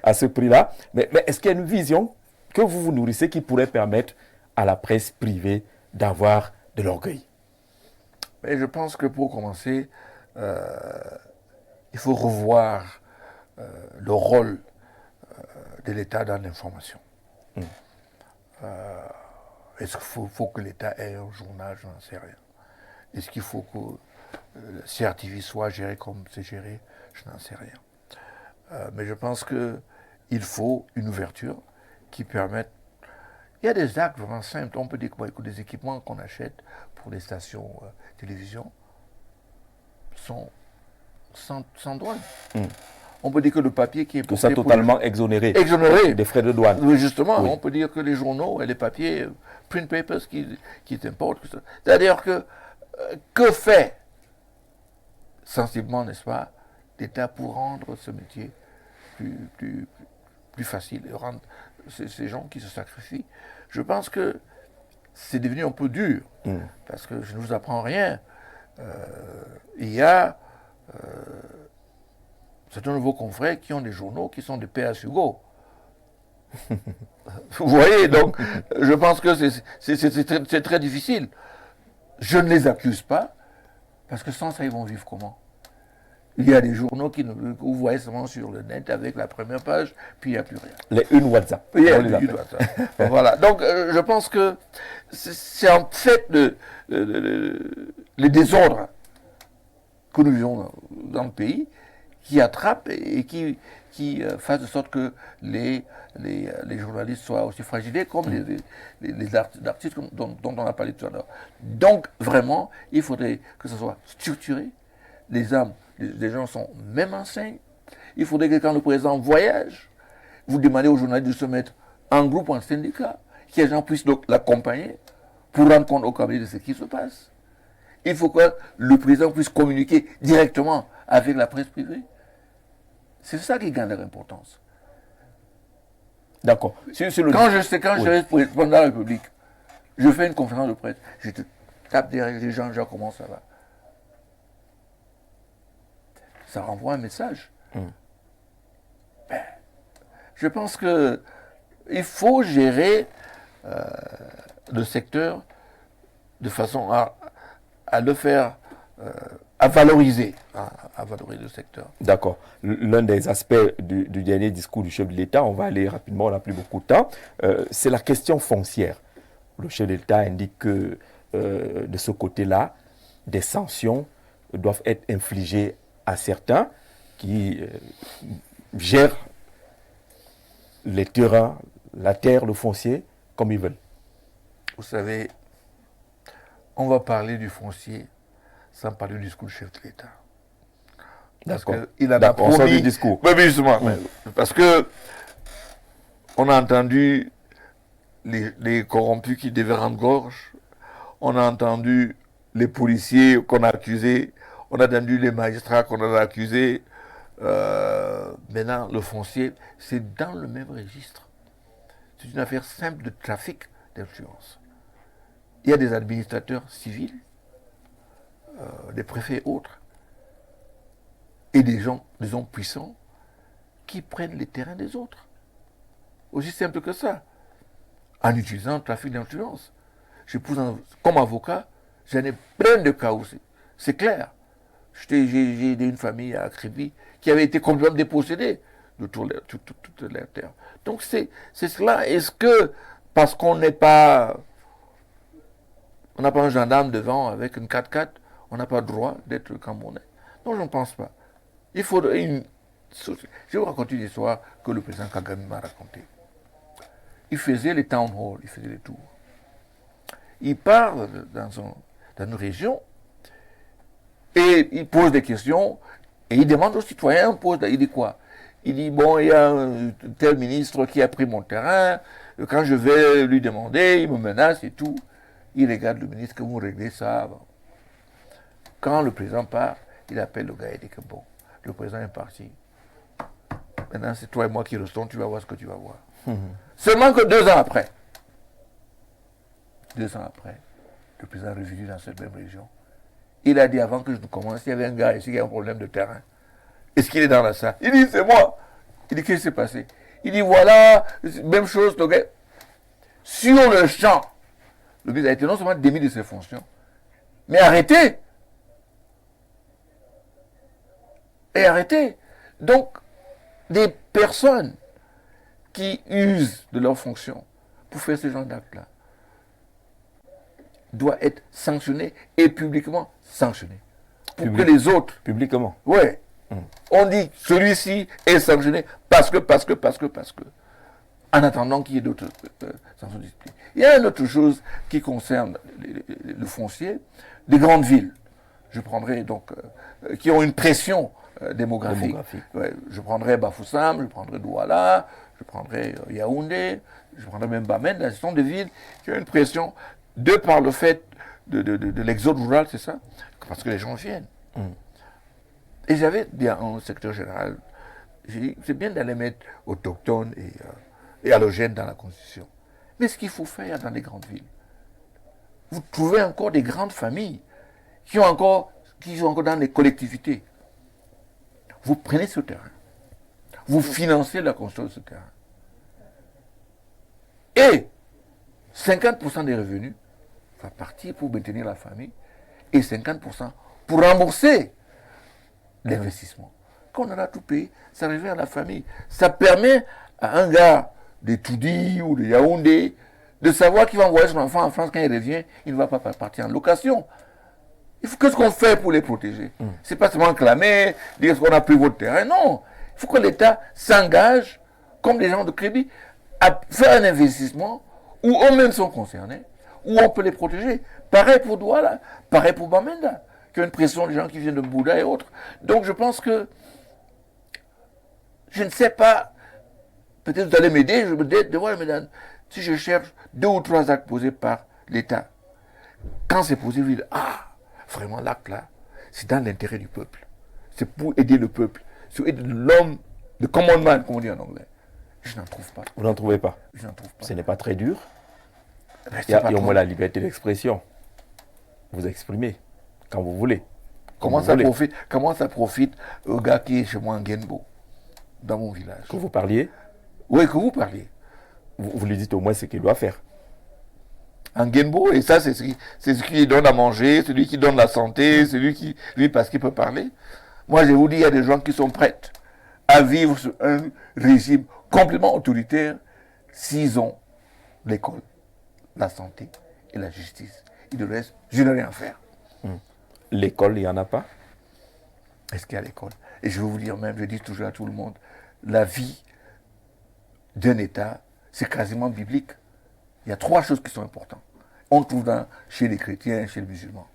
à ce prix-là. Mais est-ce qu'il y a une vision que vous vous nourrissez qui pourrait permettre à la presse privée d'avoir de l'orgueil? Mais je pense que pour commencer, il faut revoir le rôle de l'État dans l'information. Est-ce qu'il faut que l'État ait un journal? Je n'en sais rien. Est-ce qu'il faut que le CRTV soit géré comme c'est géré? Je n'en sais rien. Mais je pense qu'il faut une ouverture qui permette. Il y a des actes vraiment simples. On peut dire que des équipements qu'on achète pour les stations télévision sont sans douane. On peut dire que le papier qui est tout ça totalement exonéré des frais de douane. Oui, justement, on peut dire que les journaux et les papiers, print papers qui t'importent. C'est-à-dire que fait sensiblement, n'est-ce pas, l'État pour rendre ce métier plus facile et rendre ces gens qui se sacrifient. Je pense que c'est devenu un peu dur, parce que je ne vous apprends rien. Il y a certains nouveaux confrères qui ont des journaux qui sont des P.S. Hugo. Vous voyez, donc, je pense que c'est très difficile. Je ne les accuse pas, parce que sans ça, ils vont vivre comment? Il y a des journaux que vous voyez seulement sur le net avec la première page, puis il n'y a plus rien. Les une WhatsApp. Il y a les une WhatsApp. Voilà. Donc, je pense que c'est en fait les désordres que nous vivons dans le pays qui attrapent et qui fassent de sorte que les journalistes soient aussi fragilisés comme les artistes dont on a parlé tout à l'heure. Donc, vraiment, il faudrait que ce soit structuré. Les gens sont même enceintes. Il faudrait que quand le président voyage, vous demandez aux journalistes de se mettre en groupe ou en syndicat, que les gens puissent donc l'accompagner pour rendre compte au cabinet de ce qui se passe. Il faut que le président puisse communiquer directement avec la presse privée. C'est ça qui gagne leur importance. D'accord. Quand je suis président de la République, je fais une conférence de presse, je te tape derrière les gens, genre comment ça va. Ça renvoie un message. Je pense qu'il faut gérer le secteur de façon à le faire, à valoriser le secteur. D'accord. L'un des aspects du dernier discours du chef de l'État, on va aller rapidement, on n'a plus beaucoup de temps, c'est la question foncière. Le chef de l'État indique que de ce côté-là, des sanctions doivent être infligées à certains qui gèrent les terrains, la terre, le foncier, comme ils veulent. Vous savez, on va parler du foncier sans parler du discours du chef de l'État. Parce qu'il en a promis... du discours. Oui, justement. Parce que on a entendu les corrompus qui devaient rendre gorge. On a entendu les policiers qu'on a accusés. On a entendu les magistrats qu'on a accusés. Maintenant, le foncier, c'est dans le même registre. C'est une affaire simple de trafic d'influence. Il y a des administrateurs civils, des préfets et autres, et des gens, des hommes puissants, qui prennent les terrains des autres. Aussi simple que ça. En utilisant le trafic d'influence. Comme avocat, j'en ai plein de cas aussi. C'est clair. J'ai une famille à Créby qui avait été complètement dépossédée de toute leur terre. Donc c'est cela. Est-ce que, parce qu'on n'a pas un gendarme devant avec une 4x4, on n'a pas le droit d'être Camerounais? Non, je ne pense pas. Il faudrait une... Je vais vous raconter une histoire que le président Kagame m'a racontée. Il faisait les town halls, il faisait les tours. Il part dans une région et il pose des questions et il demande aux citoyens, il dit quoi? Il dit, bon, il y a un tel ministre qui a pris mon terrain, quand je vais lui demander, il me menace et tout. Il regarde le ministre, que vous réglez ça avant. Quand le président part, il appelle le gars et dit que bon, le président est parti. Maintenant, c'est toi et moi qui restons, tu vas voir ce que tu vas voir. Seulement que 2 ans après, le président est revenu dans cette même région. Il a dit avant que je ne commence, il y avait un gars ici qui a un problème de terrain. Est-ce qu'il est dans la salle? Il dit, c'est moi. Il dit, qu'est-ce qui s'est passé? Il dit, voilà, même chose, le gars. Sur le champ, le ministre a été non seulement démis de ses fonctions, mais arrêté. Et arrêté. Donc, des personnes qui usent de leurs fonctions pour faire ce genre d'actes-là doivent être sanctionnées et publiquement sanctionnées. Pour que les autres... Publiquement. Ouais. On dit, celui-ci est sanctionné parce que. En attendant qu'il y ait d'autres sanctions disciplinaires. Il y a une autre chose qui concerne le foncier des grandes villes. Je prendrai donc... qui ont une pression démographique. Ouais, je prendrai Bafoussam, je prendrai Douala, je prendrai Yaoundé, je prendrai même Bamenda. Ce sont des villes qui ont une pression de par le fait de l'exode rural, c'est ça? Parce que les gens viennent. Et j'avais dit en secteur général, j'ai dit, c'est bien d'aller mettre autochtones et halogènes dans la Constitution. Mais ce qu'il faut faire dans les grandes villes, vous trouvez encore des grandes familles qui sont encore dans les collectivités. Vous prenez ce terrain, vous financez la construction de ce terrain. Et 50% des revenus va partir pour maintenir la famille et 50% pour rembourser l'investissement. Quand on a tout payé, ça revient à la famille. Ça permet à un gars de Toudi ou de Yaoundé de savoir qu'il va envoyer son enfant en France quand il revient, il ne va pas partir en location. Il faut qu'est-ce qu'on fait pour les protéger? C'est pas seulement clamer, dire qu'on a pris votre terrain. Non, il faut que l'État s'engage, comme les gens de Créby, à faire un investissement où eux-mêmes sont concernés, où on peut les protéger. Pareil pour Douala, pareil pour Bamenda, qui a une pression des gens qui viennent de Bouddha et autres. Donc je pense que, je ne sais pas, peut-être vous allez m'aider, je me dis, de voir, mesdames, si je cherche 2 ou 3 actes posés par l'État, quand c'est posé, vous dites, ah, vraiment l'acte là, c'est dans l'intérêt du peuple. C'est pour aider le peuple. C'est pour aider l'homme, le common man, comme on dit en anglais. Je n'en trouve pas. Vous n'en trouvez pas? Je n'en trouve pas. Ce n'est pas très dur. Ben, Il y a au moins la liberté d'expression. Vous exprimez quand vous voulez. Comment ça profite au gars qui est chez moi en Genbo, dans mon village? Que vous parliez? Oui, que vous parliez. Vous lui dites au moins ce qu'il doit faire. En Genbo, et ça, c'est ce qui lui donne à manger, celui qui donne la santé, celui qui, lui, parce qu'il peut parler. Moi, je vous dis, il y a des gens qui sont prêts à vivre sur un régime complètement autoritaire s'ils ont l'école, la santé et la justice. Et le reste, je n'ai rien à faire. L'école, il n'y en a pas? Est-ce qu'il y a l'école? Et je vais vous dire même, je dis toujours à tout le monde, la vie d'un État, c'est quasiment biblique. Il y a 3 choses qui sont importantes. On trouve chez les chrétiens, chez les musulmans.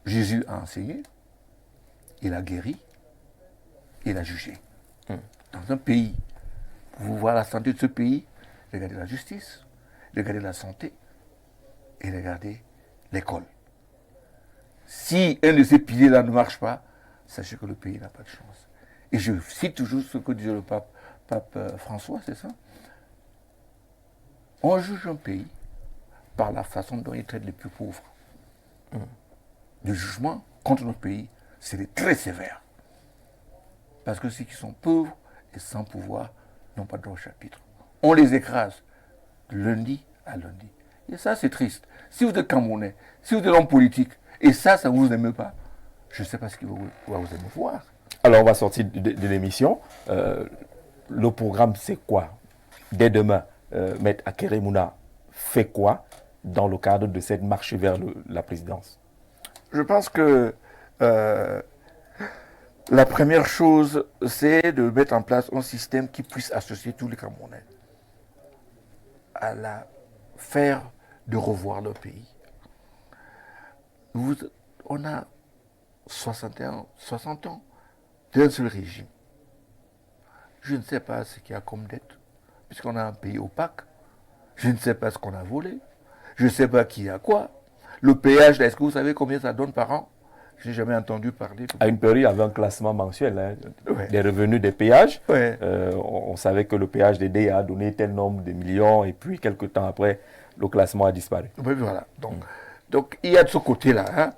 Jésus a enseigné, il a guéri, il a jugé. Dans un pays, pour vous voir la santé de ce pays, regardez la justice, regardez la santé et regardez l'école. Si un de ces piliers-là ne marche pas, sachez que le pays n'a pas de chance. Et je cite toujours ce que disait le pape François, c'est ça? On juge un pays par la façon dont il traite les plus pauvres. Le jugement contre notre pays, c'est très sévère. Parce que ceux qui sont pauvres et sans pouvoir n'ont pas de droit au chapitre. On les écrase de lundi à lundi. Et ça, c'est triste. Si vous êtes Camerounais, si vous êtes homme politique, et ça ne vous aime pas, je ne sais pas ce que vous aimez voir. Alors, on va sortir de l'émission. Le programme, c'est quoi? Dès demain, Maître Akeremouna fait quoi dans le cadre de cette marche vers la présidence? Je pense que la première chose, c'est de mettre en place un système qui puisse associer tous les Camerounais à faire de revoir leur pays. On a 60 ans d'un seul régime. Je ne sais pas ce qu'il y a comme dette, puisqu'on a un pays opaque. Je ne sais pas ce qu'on a volé. Je ne sais pas qui a quoi. Le péage, est-ce que vous savez combien ça donne par an? Je n'ai jamais entendu parler. À une période, il y avait un classement mensuel Ouais. des revenus des péages. Ouais. On savait que le péage des DA a donné tel nombre de millions, et puis quelques temps après, le classement a disparu. Oui, voilà. Donc, il y a de ce côté-là,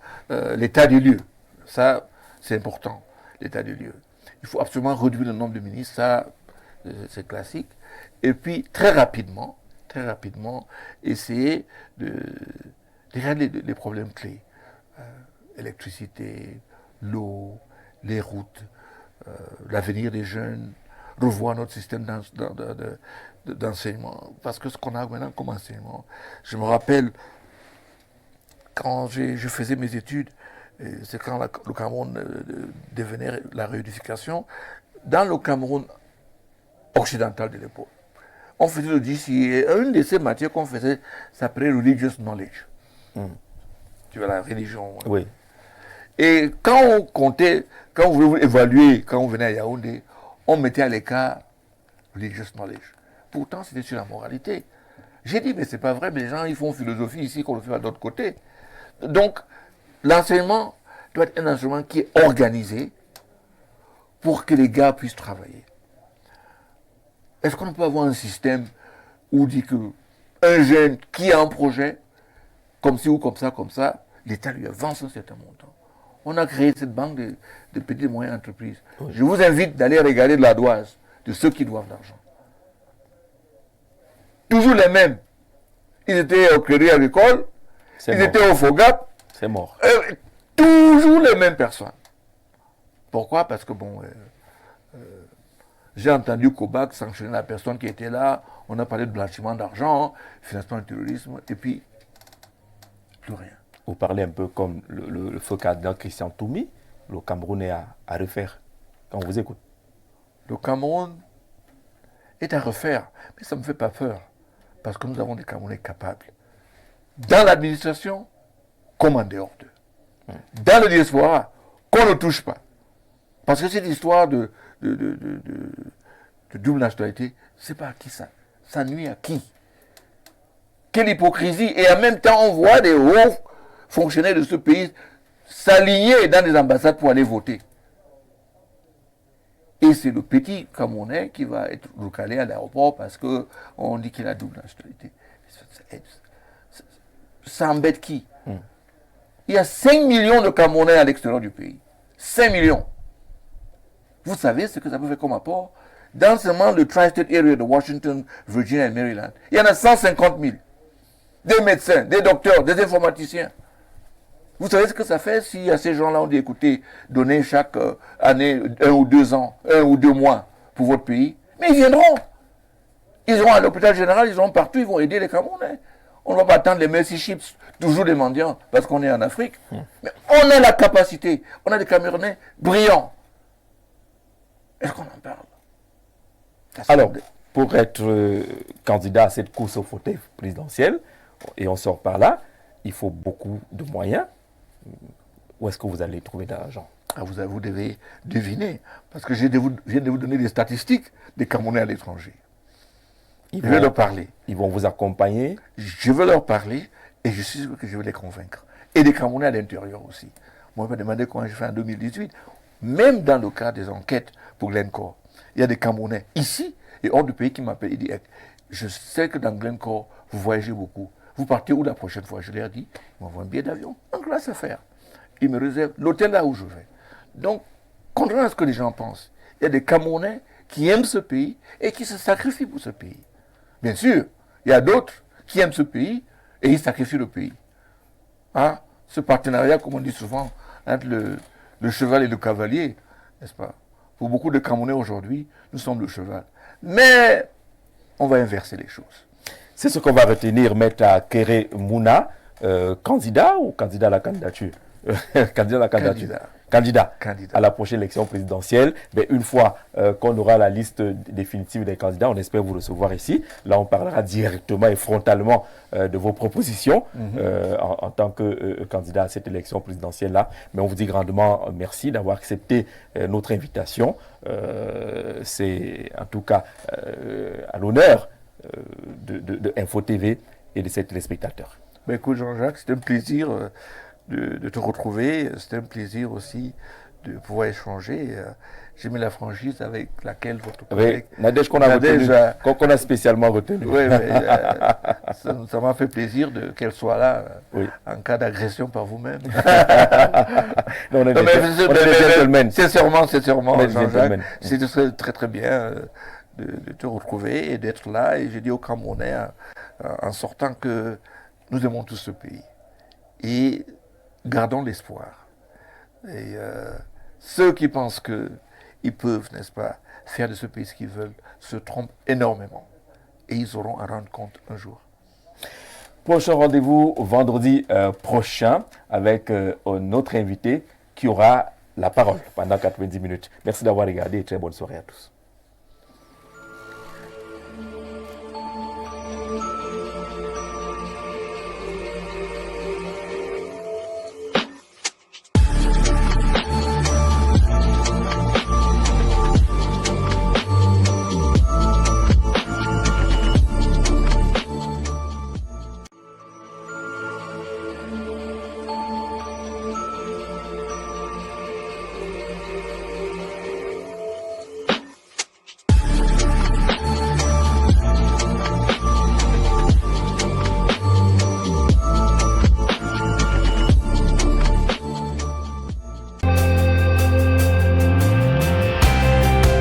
l'état des lieux. Ça, c'est important, l'état des lieux. Il faut absolument réduire le nombre de ministres, ça, c'est classique. Et puis, très rapidement, essayer de régler les problèmes clés. Électricité, l'eau, les routes, l'avenir des jeunes, revoir notre système d'enseignement. Parce que ce qu'on a maintenant comme enseignement, je me rappelle, quand je faisais mes études, c'est quand le Cameroun devenait la réunification, dans le Cameroun occidental de l'époque, on faisait le DCA, une de ces matières qu'on faisait s'appelait Religious Knowledge. Tu vois, la religion. Oui. Et quand on comptait, quand on voulait évaluer, quand on venait à Yaoundé, on mettait à l'écart Religious Knowledge. Pourtant, c'était sur la moralité. J'ai dit, mais c'est pas vrai, mais les gens, ils font philosophie ici qu'on le fait de l'autre côté. Donc, l'enseignement doit être un enseignement qui est organisé pour que les gars puissent travailler. Est-ce qu'on peut avoir un système où on dit qu'un jeune qui a un projet, comme ci ou comme ça, l'État lui avance un certain montant. On a créé cette banque de petites et moyennes entreprises. Oui. Je vous invite d'aller regarder de la douase de ceux qui doivent l'argent. Toujours les mêmes. Ils étaient au Crédit Agricole, ils étaient au FOGAP. C'est mort. Toujours les mêmes personnes. Pourquoi? Parce que j'ai entendu Kobac sanctionner la personne qui était là. On a parlé de blanchiment d'argent, financement du terrorisme, et puis plus rien. Vous parlez un peu comme le feu cardinal Christian Toumi, le Cameroun est à refaire. Quand on vous écoute. Le Cameroun est à refaire, mais ça ne me fait pas peur, parce que nous avons des Camerounais capables. Dans l'administration, comme en dehors d'eux. Dans le diaspora, qu'on ne touche pas. Parce que cette histoire de double nationalité, c'est pas à qui ça. Ça nuit à qui? Quelle hypocrisie! Et en même temps, on voit des hauts fonctionnaires de ce pays s'aligner dans des ambassades pour aller voter. Et c'est le petit Camerounais qui va être recalé à l'aéroport parce qu'on dit qu'il a double nationalité. Ça embête qui? Il y a 5 millions de Camerounais à l'extérieur du pays. 5 millions. Vous savez ce que ça peut faire comme apport? Dans seulement le Tri-State Area de Washington, Virginia et Maryland, il y en a 150 000. Des médecins, des docteurs, des informaticiens. Vous savez ce que ça fait si à ces gens-là on dit écoutez, donnez chaque année 1 ou 2 ans, 1 ou 2 mois pour votre pays? Mais ils viendront. Ils iront à l'hôpital général, ils iront partout, ils vont aider les Camerounais. On ne va pas attendre les Mercy Chips, toujours des mendiants, parce qu'on est en Afrique. Mais on a la capacité, on a des Camerounais brillants. Est-ce qu'on en parle? Alors, pour être candidat à cette course au fauteuil présidentiel, et on sort par là, il faut beaucoup de moyens. Où est-ce que vous allez trouver de l'argent? Vous devez deviner, parce que je viens de vous donner des statistiques des Camerounais à l'étranger. Je vais leur parler. Ils vont vous accompagner. Je veux leur parler et je suis sûr que je vais les convaincre. Et des Camerounais à l'intérieur aussi. Moi, je me demandais comment j'ai fait en 2018. Même dans le cas des enquêtes pour Glencore, il y a des Camerounais ici et hors du pays qui m'appellent et disent je sais que dans Glencore, vous voyagez beaucoup. Vous partez où la prochaine fois? Je leur ai dit, ils m'envoient un billet d'avion. Donc là, c'est faire. Ils me réservent l'hôtel là où je vais. Donc, contrairement à ce que les gens pensent, il y a des Camerounais qui aiment ce pays et qui se sacrifient pour ce pays. Bien sûr, il y a d'autres qui aiment ce pays et ils sacrifient le pays. Hein? Ce partenariat, comme on dit souvent, entre le cheval et le cavalier, n'est-ce pas? Pour beaucoup de Camerounais aujourd'hui, nous sommes le cheval. Mais on va inverser les choses. C'est ce qu'on va retenir, Maître Kéré Mouna, candidat ou candidat à la candidature? Candidat à la candidature. Candidat à la prochaine élection présidentielle. Mais une fois qu'on aura la liste définitive des candidats, on espère vous recevoir ici. Là, on parlera directement et frontalement de vos propositions en tant que candidat à cette élection présidentielle-là. Mais on vous dit grandement merci d'avoir accepté notre invitation. C'est en tout cas à l'honneur de Info TV et de ses téléspectateurs. Ben écoute Jean-Jacques, c'était un plaisir de te retrouver. C'était un plaisir aussi de pouvoir échanger. J'ai mis la franchise avec laquelle votre collègue... Oui, Nadège qu'on a spécialement retenu. Oui, ça m'a fait plaisir qu'elle soit là en cas d'agression par vous-même. On est des gentlemen. Sincèrement, Jean-Jacques, c'était très très bien de te retrouver et d'être là. Et je dis aux Camerounais en sortant que nous aimons tous ce pays. Et gardons l'espoir. Et ceux qui pensent qu'ils peuvent, n'est-ce pas, faire de ce pays ce qu'ils veulent, se trompent énormément. Et ils auront à rendre compte un jour. Prochain rendez-vous vendredi prochain avec notre invité qui aura la parole pendant 90 minutes. Merci d'avoir regardé et très bonne soirée à tous.